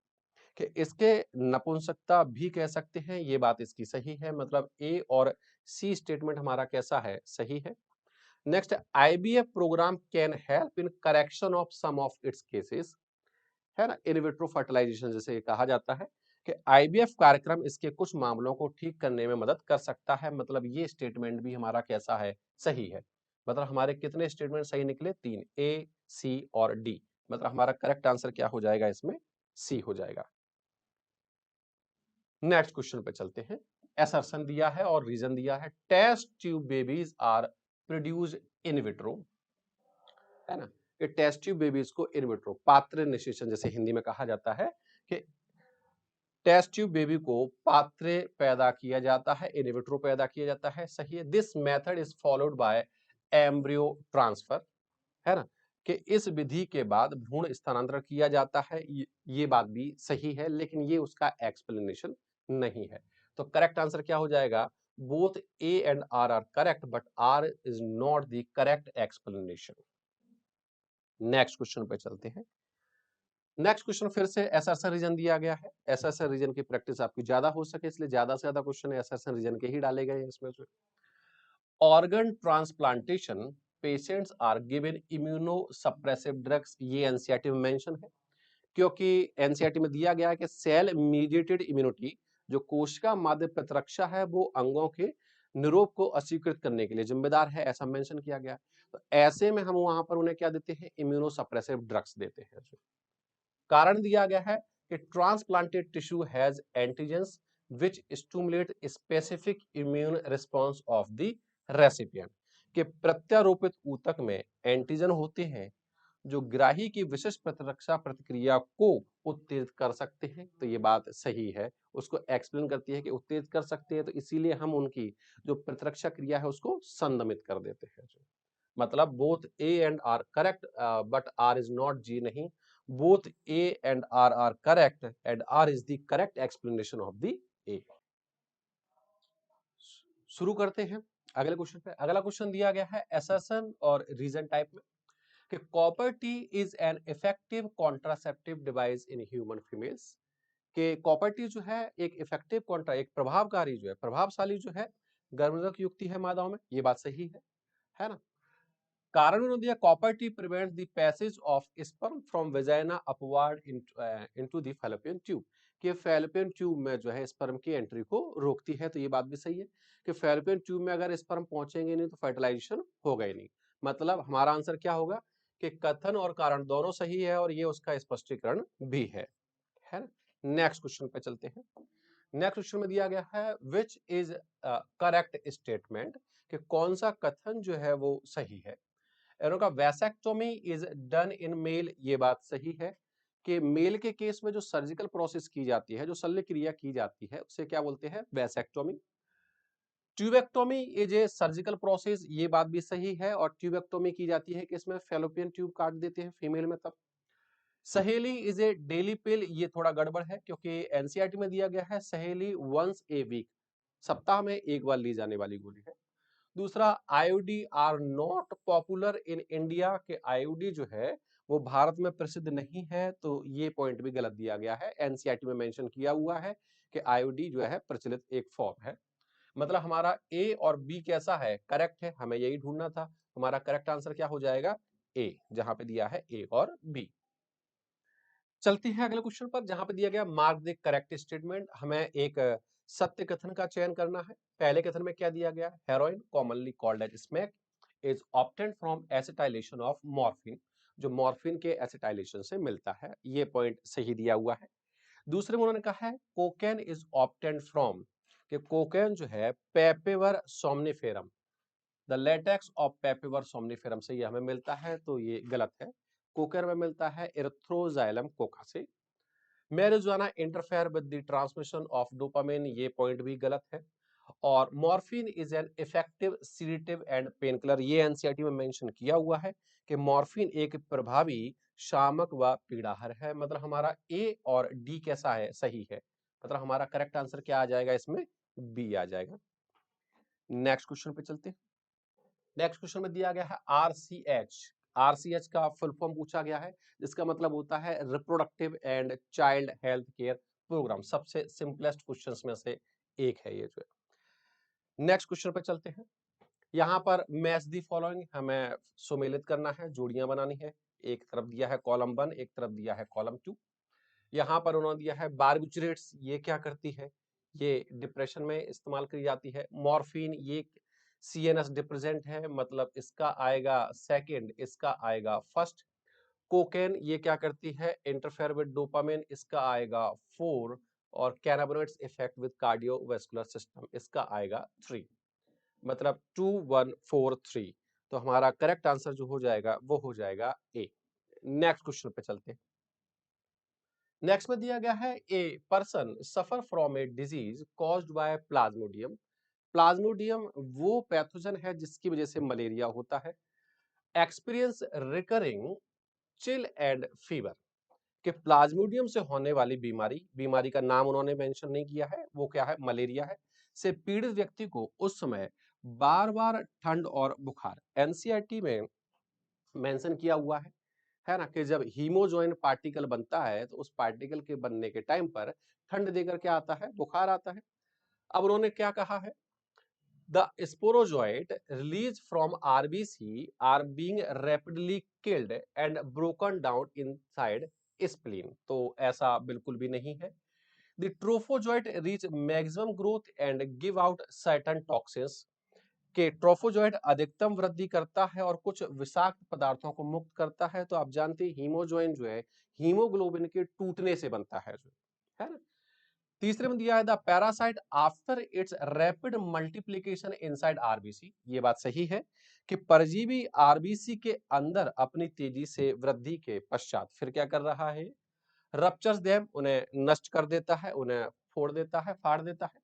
कि इसके नपुंसकता भी कह सकते हैं, ये बात इसकी सही है। मतलब ए और सी स्टेटमेंट हमारा कैसा है, सही है। Next, IVF programme can help in correction of some of its cases, है ना, इन विट्रो फर्टिलाइजेशन जैसे कहा जाता है कि आईबीएफ कार्यक्रम इसके कुछ मामलों को ठीक करने में मदद कर सकता है। मतलब ये स्टेटमेंट भी हमारा कैसा है, सही है। मतलब हमारे कितने स्टेटमेंट सही निकले, 3, ए, सी और डी। मतलब हमारा करेक्ट आंसर क्या हो जाएगा इसमें, सी हो जाएगा। नेक्स्ट क्वेश्चन पे चलते हैं। असर्शन दिया है और रीजन दिया है, test tube babies are produced in vitro, है ना, कि टेस्ट ट्यूब बेबीज को इन विट्रो, पात्र निषेचन जैसे हिंदी में कहा जाता है, कि टेस्ट ट्यूब बेबी को पात्रे पैदा किया जाता है, इन विट्रो पैदा किया जाता है, सही है। This method is followed by embryo transfer, है ना, कि इस विधि के बाद भ्रूण स्थानांतरण किया जाता है, ये बात भी सही है, लेकिन ये उसका एक्सप्लेनेशन नहीं है। तो करेक्ट आंसर क्या हो जाएगा, both A and R are correct, but R is not the correct explanation. Next question पे चलते हैं। नेक्स्ट क्वेश्चन फिर से एसर्शन रीजन दिया गया है। एसर्शन रीजन की प्रैक्टिस आपकी ज्यादा हो सके, इसलिए ज्यादा से ज्यादा क्वेश्चन एसर्शन रीजन के ही डाले गए हैं इसमें से। Organ transplantation patients are given immunosuppressive drugs, ये एनसीईआरटी में मेंशन है, क्योंकि एनसीईआरटी में दिया गया है कि सेल मीडिएटेड इम्यूनिटी, जो कोशिका माध्य प्रतिरक्षा है, वो अंगों के निरोध को अस्वीकृत करने के लिए जिम्मेदार है, ऐसा मेंशन किया गया है। तो ऐसे में हम वहां पर उन्हें क्या देते हैं, इम्यूनो सप्रेसिव ड्रग्स देते हैं। कारण दिया गया है कि transplanted tissue has antigens which stimulate specific immune response of the recipient, कि प्रत्यारोपित ऊतक में एंटीजन होते हैं जो ग्राही की विशिष्ट प्रतिरक्षा प्रतिक्रिया को उत्तेजित कर सकते हैं। तो ये बात सही है, उसको एक्सप्लेन करती है कि उत्तेजित कर सकते हैं, तो इसीलिए हम उनकी जो प्रतिरक्षा क्रिया है उसको संदमित कर देते हैं। मतलब both A and R correct, but R is not, जी नहीं, both A and R correct and R is the correct explanation of the A. शुरू करते हैं अगले क्वेश्चन पे। अगला क्वेश्चन दिया गया है असर्शन और रीजन टाइप में, कि copper T is an effective contraceptive device in human females, कि कॉपर टी जो है एक इफेक्टिव कॉन्ट्रा, एक प्रभावकारी जो है, प्रभावशाली जो है गर्भनिरोधक युक्ति है मादाओं में, ये बात सही है ना। कारण उन्होंने दिया, copper T prevents the passage of sperm from vagina upward into the fallopian tube, कि फैलोपियन ट्यूब में जो है स्पर्म की एंट्री को रोकती है। तो ये बात भी सही है कि फैलोपियन ट्यूब में अगर स्पर्म पहुंचेंगे नहीं तो फर्टिलाइजेशन होगा ही नहीं। मतलब हमारा आंसर क्या होगा, कि कथन और कारण दोनों सही है और ये उसका स्पष्टीकरण भी है ना। नेक्स्ट क्वेश्चन पे चलते हैं। नेक्स्ट क्वेश्चन में दिया गया है विच इज करेक्ट स्टेटमेंट, कि कौन सा कथन जो है वो सही है। का vasectomy is done in male, ये बात सही है कि मेल के केस में जो सर्जिकल प्रोसेस की जाती है, जो शल्य क्रिया की जाती है, उसे क्या बोलते हैं, vasectomy. Tubectomy is a surgical process, ये बात भी सही है। और ट्यूबेक्टोमी की जाती है कि इसमें फेलोपियन ट्यूब काट देते हैं फीमेल में तब। सहेली इज ए डेली पिल, ये थोड़ा गड़बड़ है क्योंकि एनसीईआरटी में दिया गया है सहेली वंस ए वीक, सप्ताह में एक बार ली जाने वाली गोली है। दूसरा, IUD are not popular in India, के आईओडी जो है वो भारत में प्रसिद्ध नहीं है, तो ये पॉइंट भी गलत दिया गया है। एनसीईआरटी में मेंशन किया हुआ है कि आईओडी जो है प्रचलित एक फॉर्म है। मतलब हमारा ए और बी कैसा है, करेक्ट है, हमें यही ढूंढना था। हमारा करेक्ट आंसर क्या हो जाएगा, ए, जहां पे दिया है ए और बी। चलते हैं अगले क्वेश्चन पर, जहां पे दिया गया मार्क द करेक्ट स्टेटमेंट। हमें एक सत्य कथन का चयन करना है। पहले कथन में क्या दिया गया, heroin commonly called as smack is obtained from acetylation of morphine, जो मॉर्फिन के एसिटाइलेशन से मिलता है, ये पॉइंट सही दिया हुआ है। दूसरे में उन्होंने कहा है कोकेन इज ऑब्टेन्ड फ्रॉम, कि कोकेन जो है पेपेवर सोमनिफेरम, द लेटेक्स ऑफ पेपेवर सोमनिफेरम से ये हमें मिलता है, तो ये गलत है। कोकेन में मिलता है एरिथ्रोजाइलम कोका से। Marijuana interfere with the transmission of dopamine, ये पॉइंट भी गलत है। और morphine is an effective sedative and pain killer, ये एनसीईआरटी में मेंशन किया हुआ है कि मॉर्फिन एक प्रभावी शामक व पीड़ाहर है। मतलब हमारा ए और डी कैसा है, सही है। मतलब हमारा करेक्ट आंसर क्या आ जाएगा, इसमें बी आ जाएगा। नेक्स्ट क्वेश्चन पे चलते हैं। नेक्स्ट क्वेश्चन में दिया गया है आरसीएच। आरसीएच का फुल फॉर्म पूछा गया है, जिसका मतलब होता है reproductive and child health care programme. सबसे सिंपलेस्ट क्वेश्चंस में से एक है ये जो है। नेक्स्ट क्वेश्चन पे चलते हैं। यहाँ पर मैच दी फॉलोइंग हमें सुमेलित करना है, जोड़ियां बनानी है। एक तरफ दिया है कॉलम 1, एक तरफ दिया है कॉलम 2। यहाँ पर उन्होंने दिया है बारबिट्रेट्स, ये क्या करती है, ये डिप्रेशन में इस्तेमाल की जाती है। मॉर्फिन ये सीएनएस डिप्रेजेंट है, मतलब इसका आएगा सेकंड, इसका आएगा फर्स्ट। कोकेन ये क्या करती है, इंटरफेयर विद डोपामिन, इसका आएगा 4। और cannabinoids effect with cardiovascular system, इसका आएगा 3। मतलब 2 1 4 3। तो हमारा करेक्ट आंसर जो हो जाएगा वो हो जाएगा ए। नेक्स्ट क्वेश्चन पे चलते हैं। नेक्स्ट में दिया गया है a person suffer from a disease caused by Plasmodium. Plasmodium वो पैथोजन है जिसकी वजह से मलेरिया होता है। Experience recurring chill and fever, कि प्लाज्मोडियम से होने वाली बीमारी, बीमारी का नाम उन्होंने मेंशन नहीं किया है, वो क्या है, मलेरिया है, से पीड़ित व्यक्ति को उस समय बार बार ठंड और बुखार। एनसीईआरटी में मेंशन किया हुआ है ना, कि जब हीमोजोइन पार्टिकल बनता है तो उस पार्टिकल के बनने के टाइम पर ठंड देकर क्या आता है, बुखार आता है। अब उन्होंने क्या कहा है, the sporozoite release from RBC are being rapidly killed and broken down inside spleen, तो ऐसा बिल्कुल भी नहीं है। The trophozoite reach maximum growth and give out certain toxins, के ट्रोफोजोइट अधिकतम वृद्धि करता है और कुछ विषाक्त पदार्थों को मुक्त करता है। तो आप जानते हैं हीमोजोइन जो है हीमोग्लोबिन के टूटने से बनता है, जो है ना। तीसरे में दिया है the parasite after it's rapid multiplication inside RBC, ये बात सही है कि परजीवी आरबीसी के अंदर अपनी तेजी से वृद्धि के पश्चात फिर क्या कर रहा है, रप्चर्स देम, उन्हें नष्ट कर देता है, उन्हें फोड़ देता है, फाड़ देता है।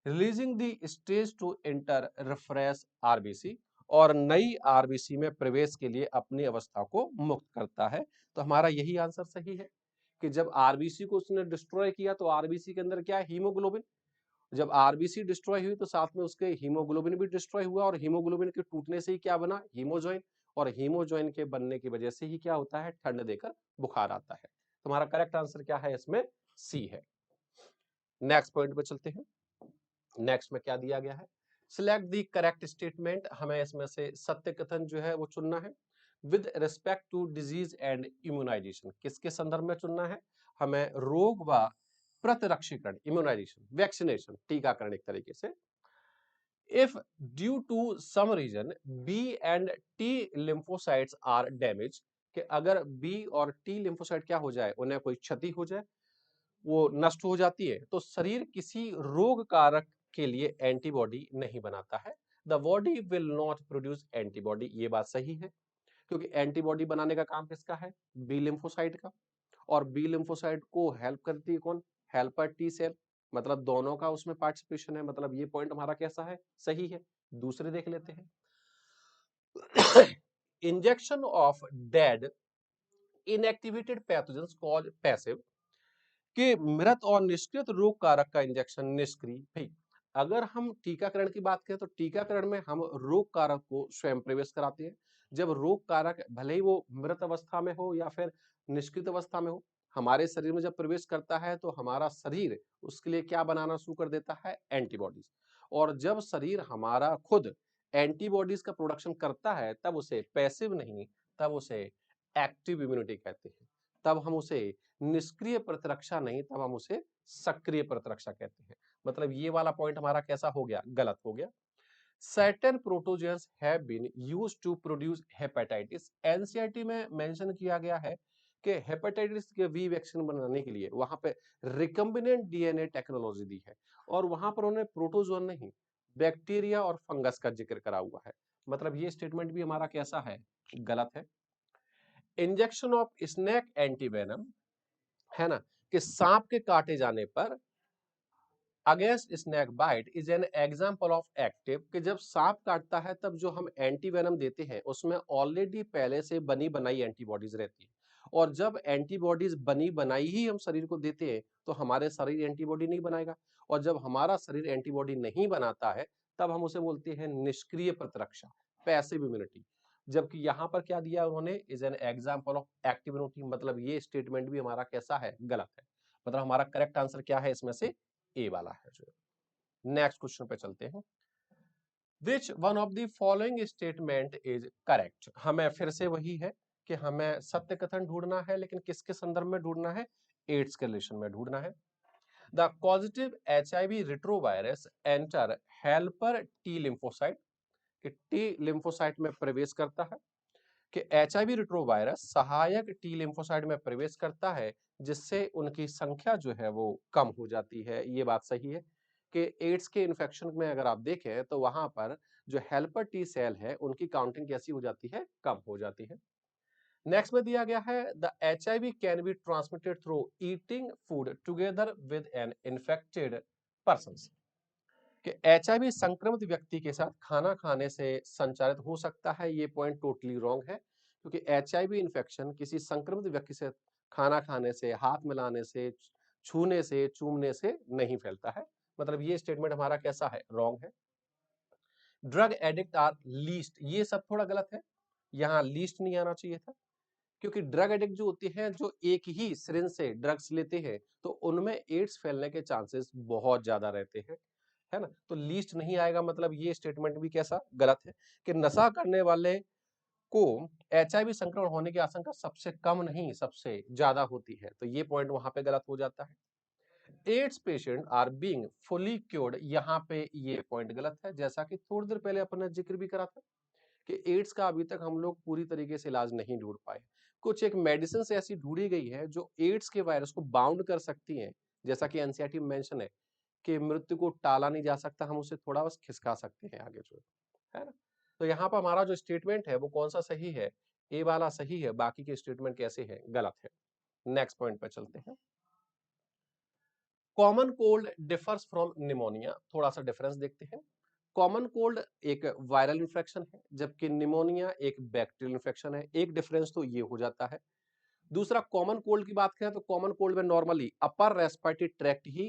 Releasing the stage to enter refresh RBC, और नई आरबीसी में प्रवेश के लिए अपनी अवस्था को मुक्त करता है। तो हमारा यही आंसर सही है कि जब आरबीसी को उसने डिस्ट्रॉय किया तो आरबीसी के अंदर क्या है, हीमोग्लोबिन। जब आरबीसी डिस्ट्रॉय हुई तो साथ में उसके हीमोग्लोबिन भी डिस्ट्रॉय हुआ, और हीमोग्लोबिन के टूटने से ही क्या बना, हीमोजॉइन। और हीमोजॉइन के बनने की वजह से ही क्या होता है, ठंड देकर बुखार आता है। तुम्हारा करेक्ट आंसर क्या है, इसमें सी है। नेक्स्ट पॉइंट पे चलते हैं। नेक्स्ट में क्या दिया गया है, सिलेक्ट द करेक्ट स्टेटमेंट, हमें इसमें से सत्य कथन जो है वो चुनना है। With respect to disease and immunisation, किसके संदर्भ में चुनना है, हमें रोग व प्रतिरक्षीकरण, इम्यूनाइजेशन, वैक्सीनेशन, टीकाकरण एक तरीके से। If due to some reason B and T lymphocytes are damage, कि अगर बी और टी लिम्फोसाइट क्या हो जाए, उन्हें कोई क्षति हो जाए, वो नष्ट हो जाती है, तो शरीर किसी रोग कारक के लिए एंटीबॉडी नहीं बनाता है। The body will not produce antibody, ये बात सही है, क्योंकि एंटीबॉडी बनाने का काम किसका है, बी लिम्फोसाइट का। और बी लिम्फोसाइट को हेल्प करती है कौन, हेल्पर टी सेल। मतलब दोनों का उसमें पार्टिसिपेशन है, मतलब ये पॉइंट हमारा कैसा है, सही है। दूसरे देख लेते हैं। Injection of dead inactivated pathogens cause passive, कि मृत और निष्क्रिय रोग कारक का इंजेक्शन निष्क्रिय। भाई अगर हम टीकाकरण की बात करें तो टीकाकरण में हम रोग कारक को स्वयं प्रवेश कराते हैं। जब रोग कारक भले ही वो मृत अवस्था में हो या फिर निष्क्रिय अवस्था में हो, हमारे शरीर में जब प्रवेश करता है तो हमारा शरीर उसके लिए क्या बनाना शुरू कर देता है, एंटीबॉडीज। और जब शरीर हमारा खुद एंटीबॉडीज का प्रोडक्शन करता है तब उसे पैसिव नहीं, तब उसे एक्टिव इम्यूनिटी कहते हैं। तब हम उसे निष्क्रिय प्रतिरक्षा नहीं, तब हम उसे सक्रिय प्रतिरक्षा कहते हैं। मतलब ये वाला पॉइंट हमारा कैसा हो गया, गलत हो गया। Certain protozoans have been used to produce hepatitis. NCERT में मेंशन किया गया है कि हेपेटाइटिस के वी वैक्सीन बनाने के लिए वहां पे रिकम्बिनेंट डीएनए टेक्नोलॉजी दी है, और वहां पर उन्होंने प्रोटोजोन नहीं, बैक्टीरिया और फंगस का जिक्र करा हुआ है। मतलब ये स्टेटमेंट भी हमारा कैसा है, गलत है। इंजेक्शन ऑफ स्नेक एंटीवेनम, है ना, कि सांप के काटे जाने पर against snake bite is an example of active, कि जब सांप काटता है तब जो हम एंटीवेनम देते हैं उसमें ऑलरेडी पहले से बनी बनाई एंटीबॉडीज रहती है, और जब एंटीबॉडीज बनी बनाई ही हम शरीर को देते हैं तो हमारे शरीर एंटीबॉडी नहीं बनाएगा, और जब हमारा शरीर एंटीबॉडी नहीं बनाता है तब हम उसे बोलते हैं निष्क्रिय प्रतिरक्षा, पैसिव इम्यूनिटी। जबकि यहाँ पर क्या दिया उन्होंने, is an example of active immunity. मतलब ये स्टेटमेंट भी हमारा कैसा है, गलत है। मतलब हमारा करेक्ट आंसर क्या है इसमें से, ए वाला है। जो नेक्स्ट क्वेश्चन पे चलते हैं। Which one of the following statement is correct. हमें फिर से वही है कि हमें सत्य कथन ढूंढना है, लेकिन किसके संदर्भ में ढूंढना है, एड्स के रिलेशन में ढूंढना है। The positive HIV retrovirus enter helper T lymphocyte, कि टी लिम्फोसाइट में प्रवेश करता है, कि HIV रिट्रोवायरस सहायक टी लिम्फोसाइट में प्रवेश करता है जिससे उनकी संख्या जो है वो कम हो जाती है। ये बात सही है कि एड्स के इन्फेक्शन में अगर आप देखें तो वहां पर जो हेल्पर टी सेल है उनकी काउंटिंग कैसी हो जाती है, कम हो जाती है। नेक्स्ट में दिया गया है the HIV can be transmitted through eating food together with an infected person, कि HIV संक्रमित व्यक्ति के साथ खाना खाने से संचारित हो सकता है। ये पॉइंट टोटली रॉन्ग है, क्योंकि HIV इन्फेक्शन किसी संक्रमित व्यक्ति से खाना खाने से, हाथ मिलाने से, छूने से, चूमने से नहीं फैलता है। मतलब ये स्टेटमेंट हमारा कैसा है, रॉन्ग है। ड्रग एडिक्ट आर लीस्ट, ये सब थोड़ा गलत है, यहाँ लीस्ट नहीं आना चाहिए था, क्योंकि ड्रग एडिक्ट जो होते हैं जो एक ही सिरिंज से ड्रग्स लेते हैं तो उनमें एड्स फैलने के चांसेस बहुत ज्यादा रहते हैं, है ना। तो लीस्ट नहीं आएगा, मतलब ये स्टेटमेंट भी कैसा, गलत है, कि नशा करने वाले को HIV संक्रमण होने की आशंका सबसे कम नहीं सबसे ज्यादा होती है, तो ये पॉइंट वहां पे गलत हो जाता है। AIDS patient are being fully cured, यहाँ पे ये पॉइंट गलत है, जैसा कि थोड़ी देर पहले अपन ने जिक्र भी करा था कि एड्स का अभी तक हम लोग पूरी तरीके से इलाज नहीं ढूंढ पाए। कुछ एक मेडिसिन ऐसी ढूंढी गई है जो एड्स के वायरस को बाउंड कर सकती हैं, जैसा कि एनसीईआरटी में मेंशन है कि मृत्यु को टाला नहीं जा सकता, हम उसे थोड़ा बस खिसका सकते हैं आगे, जो है ना। तो यहाँ पर हमारा जो स्टेटमेंट है वो कौन सा सही है, ए वाला सही है, बाकी के स्टेटमेंट कैसे हैं, गलत है। नेक्स्ट पॉइंट पे चलते हैं। Common cold differs from pneumonia, थोड़ा सा डिफरेंस देखते हैं। कॉमन कोल्ड एक वायरल इन्फेक्शन है, जबकि निमोनिया एक बैक्टीरियल इन्फेक्शन है। एक डिफरेंस तो ये हो जाता है। दूसरा, कॉमन कोल्ड की बात करें तो कॉमन कोल्ड में नॉर्मली अपर रेस्पिरेटरी ट्रैक्ट ही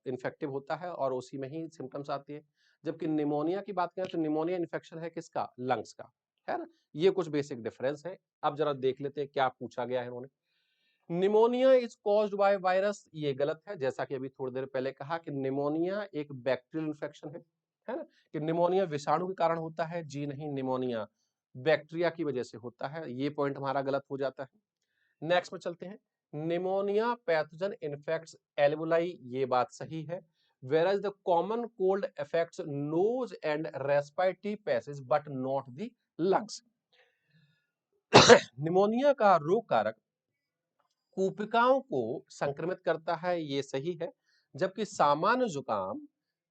इन्फेक्टिव होता है और उसी में ही सिम्टम्स आते हैं, जबकि निमोनिया की बात करें तो निमोनिया इन्फेक्शन है किसका, लंग्स का, है ना। ये कुछ बेसिक डिफरेंस है। अब जरा देख लेते हैं क्या पूछा गया है उन्होंने। Pneumonia is caused by virus, ये गलत है, जैसा कि अभी थोड़ी देर पहले कहा कि निमोनिया एक बैक्टीरियल इन्फेक्शन है ना, कि निमोनिया विषाणु के कारण होता है, जी नहीं, निमोनिया बैक्टीरिया की वजह से होता है। ये पॉइंट हमारा गलत हो जाता है। नेक्स्ट में चलते हैं। निमोनिया पैथोजन इन्फेक्ट्स एल्वुलाई, ये बात सही है। whereas the common cold affects nose and respiratory passages but not the lungs। Pneumonia का रोग कारक कूपिकाओं को संक्रमित करता है, ये सही है, जबकि सामान्य जुकाम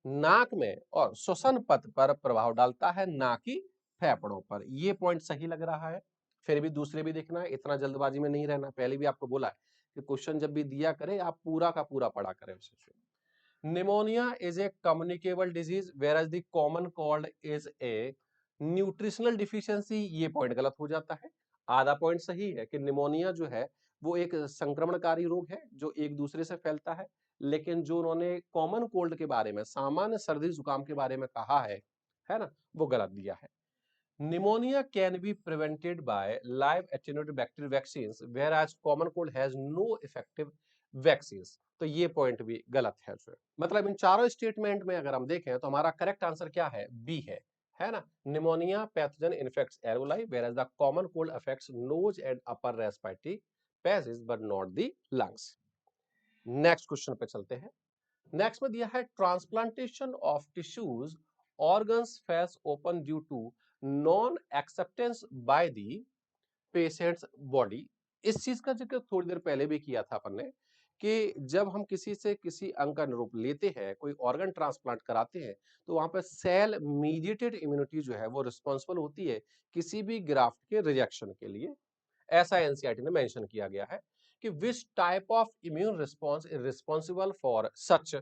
नाक में और श्वसन पथ पर प्रभाव डालता है, ना कि फेफड़ों पर। ये पॉइंट सही लग रहा है। फिर भी दूसरे भी देखना है, इतना जल्दबाजी में नहीं रहना। पहले भी आपको बोला है कि क्वेश्चन जब भी दिया करे आप पूरा का पूरा पढ़ा करें उसे। Pneumonia is a communicable disease whereas the common cold is a nutritional deficiency. ये पॉइंट गलत हो जाता है। आधा पॉइंट सही है कि निमोनिया जो है वो एक संक्रमणकारी रोग है जो एक दूसरे से फैलता है, लेकिन जो उन्होंने कॉमन कोल्ड के बारे में, सामान्य सर्दी जुकाम के बारे में कहा है ना, वो गलत दिया है। Pneumonia can be prevented by live attenuated bacterial vaccines, whereas common cold has no effective vaccines। तो ये पॉइंट भी गलत है फिर। मतलब इन चारों स्टेटमेंट में अगर हम देखें तो हमारा करेक्ट आंसर क्या है? बी है ना। Pneumonia pathogen infects alveoli, whereas the common cold affects nose and upper respiratory passages but not the lungs। Next question पे चलते हैं। नेक्स्ट में दिया है transplantation of tissues organs fails often due to non acceptance by the patient's body. इस चीज का जिक्र थोड़ी देर पहले भी किया था अपन ने कि जब हम किसी से किसी अंग का अनुरूप लेते हैं, कोई ऑर्गन ट्रांसप्लांट कराते हैं, तो वहां पर सेल मीडिएटेड इम्यूनिटी जो है वो रिस्पॉन्सिबल होती है किसी भी ग्राफ्ट के रिजेक्शन के लिए। ऐसा एनसीईआरटी ने मेंशन किया गया है कि which type of immune response is responsible for such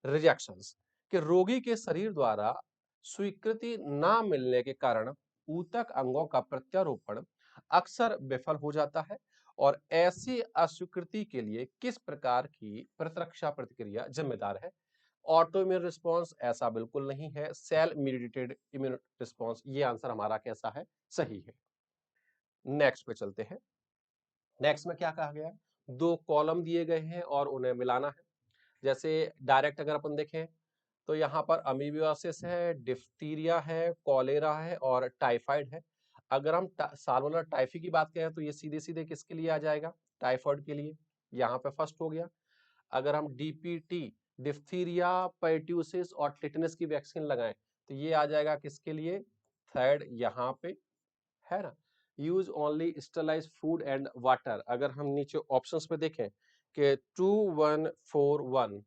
rejections, कि रोगी के शरीर द्वारा स्वीकृति ना मिलने के कारण ऊतक अंगों का प्रत्यारोपण अक्सर विफल हो जाता है, और ऐसी अस्वीकृति के लिए किस प्रकार की प्रतिरक्षा प्रतिक्रिया जिम्मेदार है? ऑटो इम्यून रिस्पॉन्स ऐसा बिल्कुल नहीं है। सेल मीडिएटेड इम्यून रिस्पॉन्स, ये आंसर हमारा कैसा है? सही है। नेक्स्ट पे चलते हैं। नेक्स्ट में क्या कहा गया है? दो कॉलम दिए गए हैं और उन्हें मिलाना है। जैसे डायरेक्ट अगर अपन देखें तो यहाँ पर अमीबियोसिस है, डिफ्थीरिया है, कॉलेरा है और टाइफाइड है। अगर हम साल्मोनेला टाइफी की बात करें तो ये सीधे सीधे किसके लिए आ जाएगा? टाइफाइड के लिए। यहाँ पे फर्स्ट हो गया। अगर हम डीपीटी, डिफ्थीरिया, पर्ट्यूसिस और टिटनेस की वैक्सीन लगाएं तो ये आ जाएगा किसके लिए? थर्ड यहाँ पे, है ना। Use only sterilise food and water. अगर हम नीचे ऑप्शंस पे देखें कि 2141,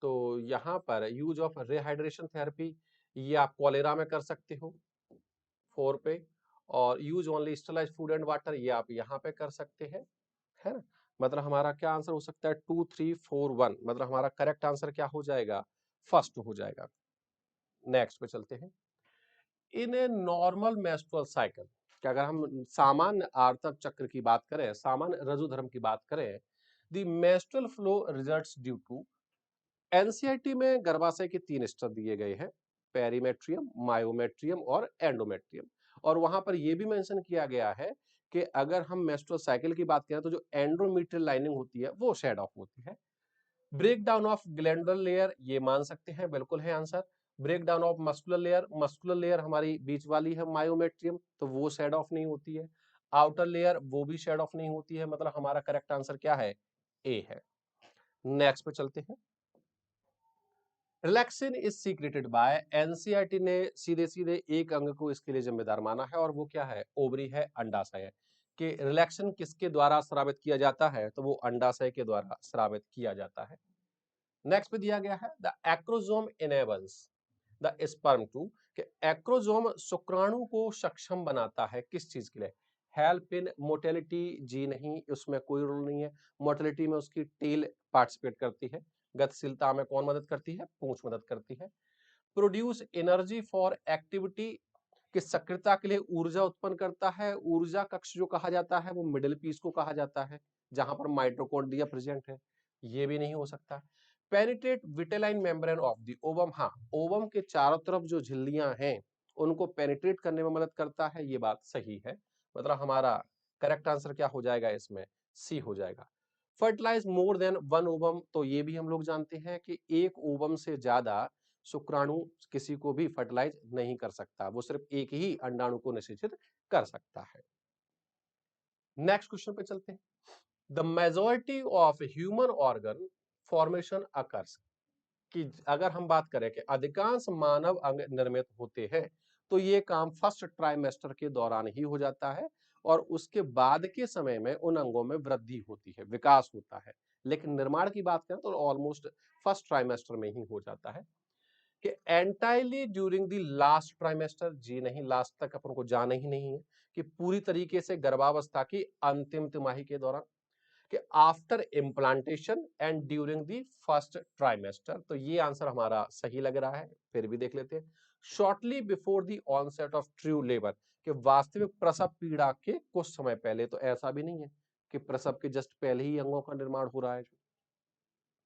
तो यहाँ पर यूज ऑफ रिहाइड्रेशन थेरेपी ये आप कॉलेरा में कर सकते हो 4 पे, और use only sterilise food and water ये आप यहाँ पे कर सकते हैं, है ना। मतलब हमारा क्या आंसर हो सकता है? 2341। मतलब हमारा करेक्ट आंसर क्या हो जाएगा? फर्स्ट हो जाएगा। नेक्स्ट पे चलते हैं। इन ए नॉर्मल मेंस्ट्रुअल साइकिल, कि अगर हम सामान्य आवर्तक चक्र की बात करें, सामान्य रजुधर्म की बात करें, the menstrual flow results due to. NCERT में गर्भाशय के 3 स्तर दिए गए हैं, पेरीमेट्रियम, मायोमेट्रियम और एंडोमेट्रियम। और वहां पर यह भी मेंशन किया गया है कि अगर हम मेंस्ट्रुअल साइकिल की बात करें तो जो एंडोमेट्रियल लाइनिंग होती है वो शेड ऑफ होती है। Break down of glandular layer, ये मान सकते हैं, बिल्कुल है answer. Break down of muscular layer, muscular layer हमारी बीच वाली है मायोमेट्रियम, तो वो शेड ऑफ नहीं होती है। आउटर लेयर वो भी शेड ऑफ नहीं होती है। मतलब हमारा करेक्ट आंसर क्या है? ए है। नेक्स्ट पे चलते हैं। Relaxin is secreted by. NCERT ने सीधे सीधे एक अंग को इसके लिए जिम्मेदार माना है, और वो क्या है? ओवरी है, अंडाशय है। कि रिलैक्सिन किसके द्वारा स्रावित किया जाता है? तो वो अंडाशय के द्वारा स्रावित किया जाता है। नेक्स्ट पे दिया गया है the acrosome enables the sperm to, कि एक्रोसोम शुक्राणु को सक्षम बनाता है किस चीज के लिए? हेल्प इन मोटेलिटी, जी नहीं, उसमें कोई रोल नहीं है। मोटेलिटी में उसकी टेल पार्टिसिपेट करती है। गतिशीलता में कौन मदद करती है? पूंछ मदद करती है। प्रोड्यूस एनर्जी फॉर एक्टिविटी, कि सक्रियता के लिए ऊर्जा उत्पन्न करता है। ऊर्जा कक्ष जो कहा जाता है वो मिडिल पीस को कहा जाता है, जहां पर माइटोकॉन्ड्रिया प्रेजेंट है। ये भी नहीं हो सकता। Penetrate vitelline membrane of the ovum, हाँ, ओवम के चारों तरफ जो झिल्लियां हैं उनको पेनिट्रेट करने में मदद करता है, ये बात सही है। मतलब हमारा करेक्ट आंसर क्या हो जाएगा इसमें? सी हो जाएगा। Fertilise more than one ovum, तो ये भी हम लोग जानते हैं कि एक ओवम से ज्यादा शुक्राणु किसी को भी फर्टिलाइज नहीं कर सकता, वो सिर्फ एक ही अंडाणु को निषेचित कर सकता है। नेक्स्ट क्वेश्चन पे चलते हैं। The majority of human organ formation occurs, कि अगर हम बात करें कि अधिकांश मानव अंग निर्मित होते हैं तो ये काम फर्स्ट ट्राइमेस्टर के दौरान ही हो जाता है, और उसके बाद के समय में उन अंगों में वृद्धि होती है, विकास होता है। लेकिन निर्माण की बात करें तो ऑलमोस्ट फर्स्ट ट्राइमेस्टर में ही हो जाता है। कि entirely during the last trimester, जी नहीं, लास्ट तक अपन को जाना ही नहीं है। कि पूरी तरीके से गर्भावस्था की अंतिम तिमाही के दौरान। कि after implantation and during the first trimester. तो ये आंसर हमारा सही लग रहा है, फिर भी देख लेते हैं। Shortly before the onset of true labour, कि वास्तविक प्रसव पीड़ा के कुछ समय पहले, तो ऐसा भी नहीं है कि प्रसव के जस्ट पहले ही अंगों का निर्माण हो रहा है।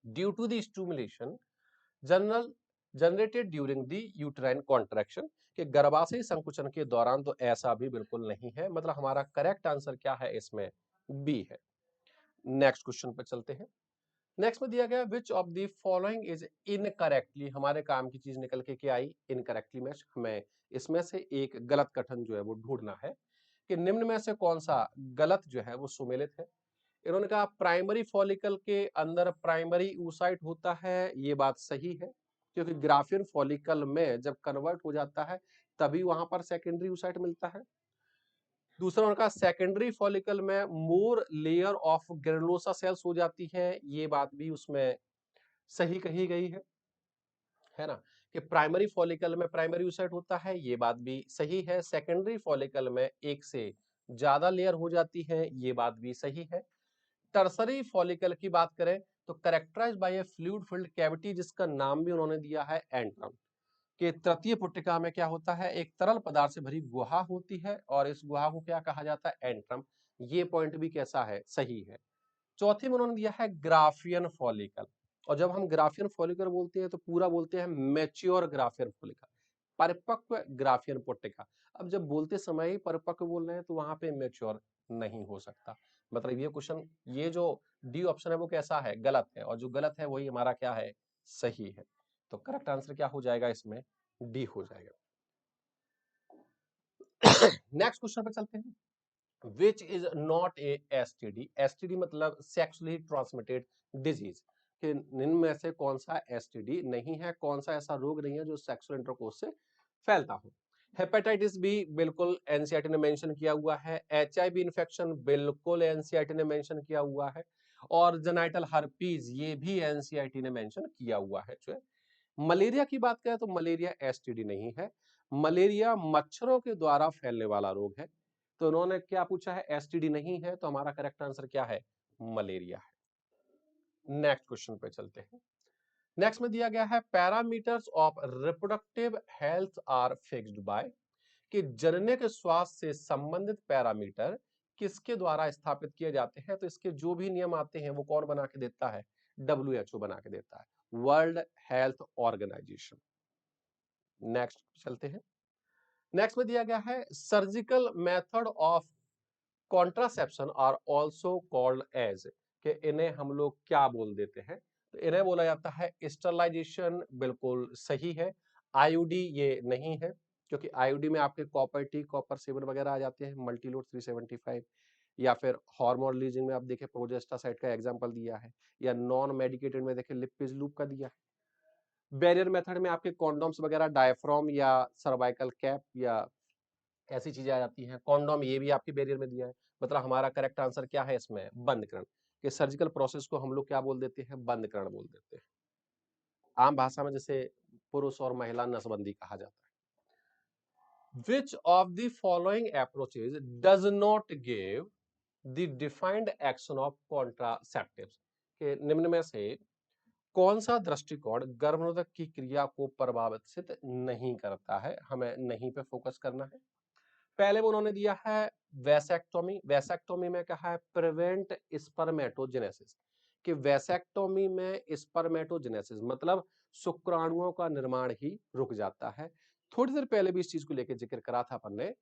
Due to the stimulation general generated during the uterine contraction, कि गर्भाशयी संकुचन के दौरान, तो ऐसा भी बिल्कुल नहीं है। मतलब हमारा करेक्ट आंसर क्या है इसमें, बी है। नेक्स्ट क्वेश्चन पे चलते हैं। नेक्स्ट में दिया गया विच of the following is incorrectly, हमारे काम की चीज निकल के क्या आई, इनकरेक्टली मैच। हमें इसमें से एक गलत कथन जो है वो ढूंढना है कि निम्न में से कौन सा गलत जो है वो सुमेलित है। इन्होंने कहा प्राइमरी फॉलिकल के अंदर प्राइमरी oocyte होता है, ये बात सही है, क्योंकि ग्राफियन फॉलिकल में जब कन्वर्ट हो जाता है तभी वहां पर सेकेंडरी oocyte मिलता है। दूसरा उनका सेकेंडरी फॉलिकल में more layer of granulosa cells हो जाती है, ये बात भी उसमें सही कही गई है ना, कि प्राइमरी फॉलिकल में प्राइमरी oocyte होता है, ये बात भी सही है। सेकेंडरी फॉलिकल में एक से ज्यादा लेयर हो जाती है, ये बात भी सही है। टर्सरी फॉलिकल की बात करें तो characterised by a fluid filled cavity, जिसका नाम भी उन्होंने दिया है एंट्रम, कि तृतीय पुट्टिका में क्या होता है, एक तरल पदार्थ से भरी गुहा होती है और इस गुहा को क्या कहा जाता है, एंट्रम। ये पॉइंट भी कैसा है, सही है। चौथी में उन्होंने दिया है ग्राफियन फॉलिकल, और जब हम ग्राफियन फॉलिकल बोलते हैं तो पूरा बोलते हैं मैच्योर ग्राफियन फॉलिकल, परिपक्व ग्राफियन पुट्टिका। अब जब बोलते समय ही परिपक्व बोल रहे हैं तो वहां पे मैच्योर नहीं हो सकता। मतलब ये क्वेश्चन, ये जो डी ऑप्शन है वो कैसा है, गलत है, और जो गलत है वही हमारा क्या है, सही है। तो करेक्ट आंसर क्या हो जाएगा इसमें, डी हो जाएगा। नेक्स्ट क्वेश्चन पे चलते हैं। Which is not a STD, STD मतलब सेक्सुअली ट्रांसमिटेड डिजीज, कि इनमें से कौन सा एसटीडी नहीं है, कौन सा ऐसा रोग नहीं है जो सेक्सुअल इंटरकोर्स से फैलता हो। हेपेटाइटिस बी बिल्कुल एनसीईआरटी ने मेंशन किया हुआ है, एचआईवी इन्फेक्शन बिल्कुल एनसीईआरटी ने मेंशन किया हुआ है, और जेनाइटल हर्पीज ये भी एनसीईआरटी ने मेंशन किया हुआ है। जो है मलेरिया की बात करें तो मलेरिया एसटीडी नहीं है, मलेरिया मच्छरों के द्वारा फैलने वाला रोग है। तो उन्होंने क्या पूछा है, एसटीडी नहीं है, तो हमारा करेक्ट आंसर क्या है, मलेरिया है। नेक्स्ट क्वेश्चन पे चलते हैं। नेक्स्ट में दिया गया है parameters of reproductive health are fixed by, कि जनने के स्वास्थ्य से संबंधित पैरामीटर किसके द्वारा स्थापित किए जाते हैं। तो इसके जो भी नियम आते हैं वो कौन बना के देता है, डब्ल्यूएचओ बना के देता है, वर्ल्ड हेल्थ ऑर्गेनाइजेशन। नेक्स्ट चलते हैं। नेक्स्ट में दिया गया है surgical method of contraception are also called as, कि इन्हें हम लोग क्या बोल देते हैं, तो इन्हें बोला जाता है स्टरलाइजेशन, बिल्कुल सही है। आईयूडी ये नहीं है, क्योंकि आईयूडी में आपके कॉपर टी, कॉपर 7 वगैरह आ जाते हैं, मल्टीलोड 375, या फिर हार्मोन रिलीजिंग में आप देखें प्रोजेस्टासाइड का एग्जांपल दिया है, या नॉन मेडिकेटेड में देखें लिपिज लूप का दिया है। बैरियर मेथड में आपके कॉन्डोम्स वगैरह, डायफ्राम या सर्वाइकल कैप या ऐसी चीजें आ जाती हैं। कॉन्डोम ये भी आपके बैरियर में दिया है। मतलब हमारा करेक्ट आंसर क्या है इसमें, बंदकरण, कि सर्जिकल प्रोसेस को हम लोग क्या बोल देते हैं, बंदकरण बोल देते हैं। आम भाषा में जैसे पुरुष और महिला नसबंदी कहा जाता है। विच of the following approaches does not give the defined action of contraceptives, के निम्न में से कौन सा दृष्टिकोण गर्भनिरोधक की क्रिया को प्रभावित नहीं करता है। हमें नहीं पे फोकस करना है। पहले में उन्होंने दिया है वैसेक्टोमी, वैसेक्टोमी में कहा है प्रिवेंट स्पर्मेटोजेनेसिस, कि वैसेक्टोमी में स्पर्मेटोजेनेसिस मतलब शुक्राणुओं का निर्माण ही रुक जाता है। थोड़ी देर पहले भी इस चीज को लेकर जिक्र करा था अपन ने,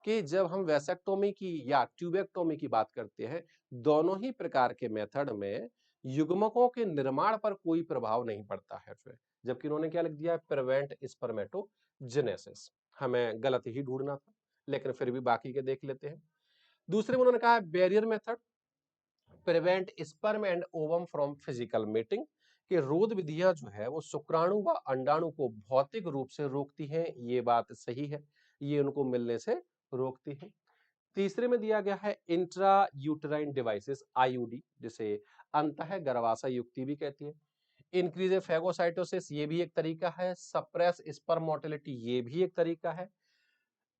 कि जब हम वैसेक्टोमी की या ट्यूबेक्टोमी की बात करते हैं, दोनों ही प्रकार के मेथड में युग्मकों के निर्माण पर कोई प्रभाव नहीं पड़ता है। जबकि उन्होंने क्या लिख दिया है, प्रिवेंट स्पर्मेटोजेनेसिस। हमें गलत ही ढूंढना था, लेकिन फिर भी बाकी के देख लेते हैं। दूसरे में उन्होंने कहा है barrier method prevent sperm and ovum from physical meeting, कि रोध विधियां जो है वो शुक्राणु व अंडाणु को भौतिक रूप से रोकती हैं, ये बात सही है, ये उनको मिलने से रोकती है। तीसरे में दिया गया है इंट्रा यूटेराइन डिवाइसेस आईयूडी, जिसे अंतः गर्भाशय युक्ति भी कहती है। इंक्रीज फेगोसाइटोसिस ये भी एक तरीका है, सप्रेस स्पर्म मोटिलिटी ये भी एक तरीका है,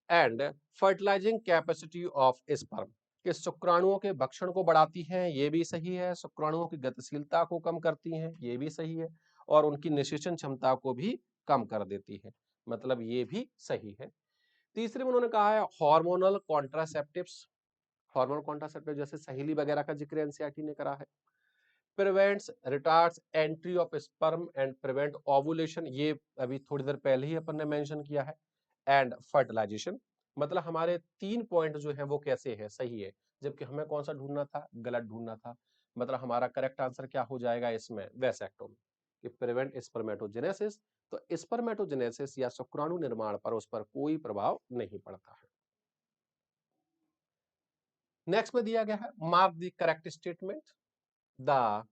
and fertilising capacity of sperm, कि शुक्राणुओं के भक्षण को बढ़ाती हैं, ये भी सही है। शुक्राणुओं की गतिशीलता को कम करती हैं, ये भी सही है। और उनकी निषेचन क्षमता को भी कम कर देती है, मतलब ये भी सही है। तीसरे में उन्होंने कहा है हार्मोनल कॉन्ट्रासेप्टिव्स। हार्मोनल कॉन्ट्रासेप्टिव जैसे सहेली वगैरह का जिक्र एनसीईआरटी ने करा है। Prevents retards entry of sperm and prevent ovulation, ये अभी थोड़ी देर पहले ही अपन ने मेंशन किया है। एंड फर्टिलाइजेशन, मतलब हमारे 3 पॉइंट जो है वो कैसे है, सही है। जबकि हमें कौन सा ढूंढना था, गलत ढूंढना था। मतलब हमारा करेक्ट आंसर क्या हो जाएगा इसमें, वैसेक्टोमी, कि प्रिवेंट स्पर्मेटोजेनेसिस। तो स्पर्मेटोजेनेसिस या शुक्राणु निर्माण पर उस पर कोई प्रभाव नहीं पड़ता है। नेक्स्ट में दिया गया है mark the correct statement. The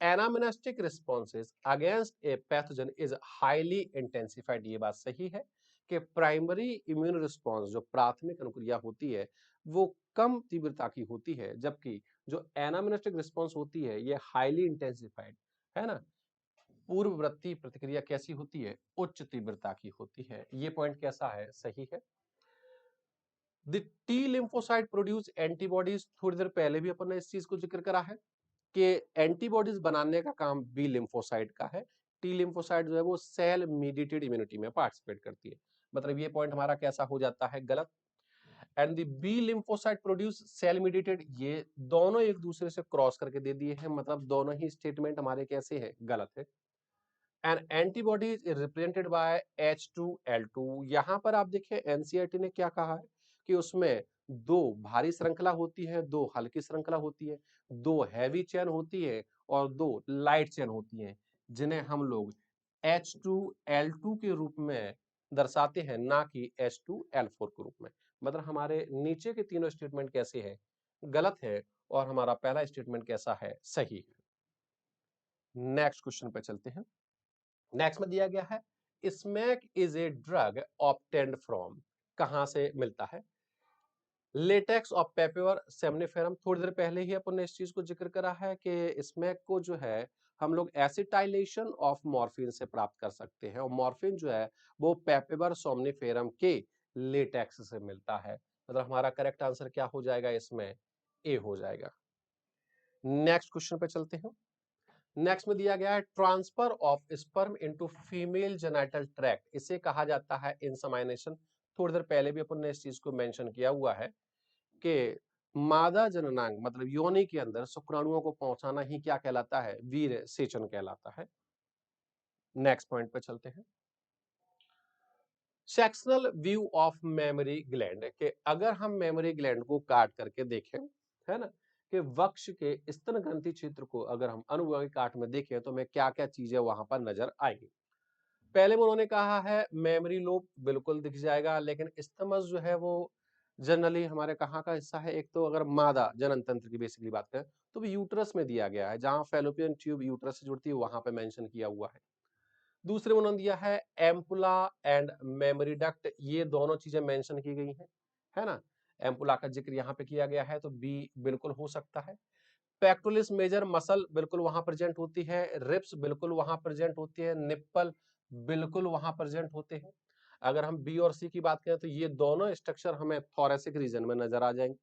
anamnestic responses against a pathogen is highly intensified। ये बात सही है कि प्राइमरी इम्यून रिस्पॉन्स, जो प्राथमिक अनुक्रिया होती है, वो कम तीव्रता की होती है, जबकि जो एनामिनेस्टिक रिस्पॉन्स होती है ये हाईली इंटेंसिफाइड है ना। पूर्ववर्ती प्रतिक्रिया कैसी होती है, उच्च तीव्रता की होती है। ये पॉइंट कैसा है, सही है। The T lymphocyte produce antibodies, थोड़ी देर पहले भी अपन ने इस चीज को जिक्र करा है कि एंटीबॉडीज बनाने का काम बी लिम्फोसाइट का है। टी लिम्फोसाइट जो है वो सेल मीडिएटेड इम्यूनिटी में पार्टिसिपेट करती है, मतलब ये पॉइंट हमारा कैसा हो जाता है, गलत। And the B lymphocyte produce cell mediated, ये दोनों एक दूसरे से क्रॉस करके दे दिए हैं, मतलब दोनों ही स्टेटमेंट हमारे कैसे हैं, गलत है। And antibody is represented by H2L2। यहां पर आप देखिए एनसीईआरटी ने क्या कहा है कि उसमें 2 भारी श्रृंखला होती है, 2 हल्की श्रृंखला होती है, 2 हैवी चेन होती है और 2 लाइट चेन होती हैं, जिन्हें हम लोग H2L2 के रूप में दर्शाते हैं, ना कि H2L4 के रूप में। मतलब हमारे नीचे के तीनों स्टेटमेंट कैसे हैं, गलत है, और हमारा पहला स्टेटमेंट कैसा है, सही है। नेक्स्ट क्वेश्चन पे चलते हैं। नेक्स्ट में दिया गया है smack is a drug obtained from, कहां से मिलता है, लेटेक्स ऑफ पेपर सेमनिफेरम। थोड़ी देर पहले ही अपन ने इस चीज को जिक्र करा है कि स्मैक को जो है हम लोग एसिटाइलेशन ऑफ मॉर्फिन से प्राप्त कर सकते हैं, और मॉर्फिन जो है वो पेपेबर सोमनिफेरम के लेटेक्स से मिलता है। मतलब हमारा करेक्ट आंसर क्या हो जाएगा इसमें, ए हो जाएगा। नेक्स्ट क्वेश्चन पे चलते हैं। नेक्स्ट में दिया गया है transfer of sperm into female genital tract, इसे कहा जाता है इंसेमिनेशन। थोड़ी देर पहले भी अपन ने इस चीज को मेंशन किया हुआ है कि मादा जननांग मतलब योनि के अंदर शुक्राणुओं को पहुंचाना ही क्या कहलाता है, वीर सेचन कहलाता है। नेक्स्ट पॉइंट पे चलते हैं। Sectional view of memory gland, के अगर हम मेमोरी ग्लैंड को काट करके देखें, है ना, कि वक्ष के स्तन ग्रंथि क्षेत्र को अगर हम अनुभागीय काट में देखें तो हमें क्या क्या चीजें वहां पर नजर आएंगी। पहले में उन्होंने कहा है मेमोरी लोब बिल्कुल दिख जाएगा, लेकिन स्तमस जो है वो जनरली हमारे कहाँ का हिस्सा है, एक तो अगर मादा जनन तंत्र की बेसिकली बात करें तो वो यूट्रस में दिया गया है, जहां फेलोपियन ट्यूब यूट्रस से जुड़ती है वहां पे मेंशन किया हुआ है। दूसरे में उन्होंने दिया है एम्पुला एंड मेमोरी डक्ट, ये दोनों चीजें मेंशन की गई हैं, है ना। एम्पुला का जिक्र यहाँ पे किया गया है तो बी बिल्कुल हो सकता है। पेक्टोरलिस मेजर मसल बिल्कुल वहां प्रेजेंट होती है, रिप्स बिल्कुल वहां प्रेजेंट होती है, निप्पल बिल्कुल वहां प्रेजेंट होते हैं। अगर हम बी और सी की बात करें तो ये दोनों स्ट्रक्चर हमें थोरेसिक रीजन में नजर आ जाएंगे।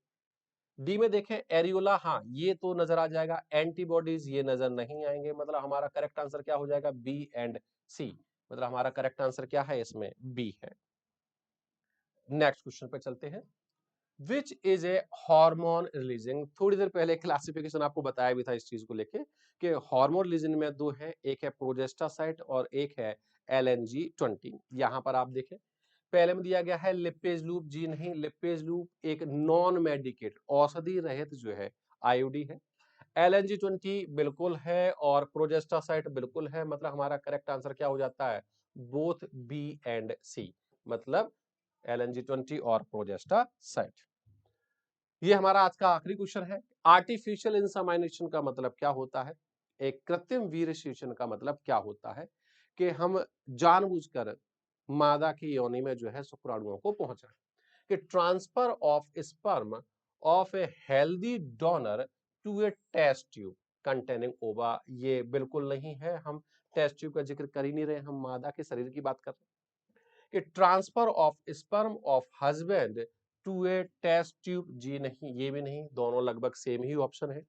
डी में देखें एरियोला, हाँ ये तो नजर आ जाएगा, एंटीबॉडीज ये नजर नहीं आएंगे। मतलब हमारा करेक्ट आंसर क्या हो जाएगा, बी एंड सी। मतलब हमारा करेक्ट आंसर क्या है इसमें, बी है। नेक्स्ट क्वेश्चन पे चलते हैं। Which is A hormone releasing, थोड़ी देर पहले क्लासिफिकेशन आपको बताया भी था इस चीज को लेके कि हार्मोन रिलीजिंग में 2 है, एक है प्रोजेस्टासाइट और एक है LNG20। यहां पर आप देखें पहले में दिया गया है लिपेज लूप, जी नहीं, लिपेज लूप एक नॉन मेडिकेट औषधि रहित जो है आईओडी है। LNG20 बिल्कुल है और प्रोजेस्टासाइट बिल्कुल है। मतलब हमारा करेक्ट आंसर क्या हो जाता है, बोथ बी एंड सी, मतलब LNG20 और प्रोजेस्टासाइट। ये हमारा आज का आखिरी क्वेश्चन है। आर्टिफिशियल इंसेमिनेशन का मतलब क्या होता है, एक कृत्रिम वीर्य सेचन का मतलब क्या होता है, कि हम जानबूझकर मादा की योनि में जो है शुक्राणुओं को पहुंचाएं। कि transfer of sperm of a healthy donor to a test tube containing ova, ये बिल्कुल नहीं है। हम टेस्ट ट्यूब का जिक्र कर ही नहीं रहे, हम मादा के शरीर की बात कर रहे हैं। कि transfer of sperm of husband to a test tube, जी नहीं, ये भी नहीं, दोनों लगभग सेम ही ऑप्शन है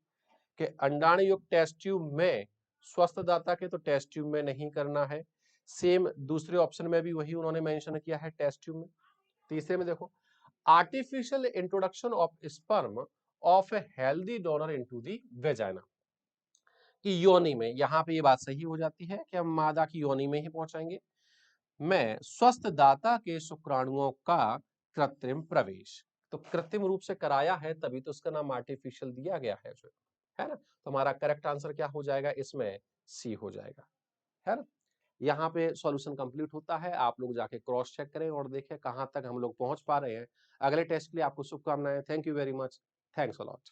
कि अंडाणु युक्त टेस्ट ट्यूब में स्वस्थ दाता के तो टेस्ट ट्यूब में नहीं करना है। सेम दूसरे ऑप्शन में भी वही उन्होंने मेंशन किया है टेस्ट ट्यूब में। तीसरे में देखो, artificial introduction of sperm of a healthy donor into the vagina, कि योनि में, यहां पे ये बात सही हो जाती है कि हम मादा की योनि में ही पहुंचाएंगे, में स्वस्थ दाता के शुक्राणुओं का कृत्रिम प्रवेश। तो कृत्रिम रूप से कराया है तभी तो उसका नाम आर्टिफिशियल दिया गया है जो, है ना। तो हमारा करेक्ट आंसर क्या हो जाएगा इसमें, सी हो जाएगा, है ना। यहाँ पे सॉल्यूशन कंप्लीट होता है, आप लोग जाके क्रॉस चेक करें और देखें कहां तक हम लोग पहुंच पा रहे हैं। अगले टेस्ट के लिए आपको शुभकामनाएं। Thank you very much, thanks a lot.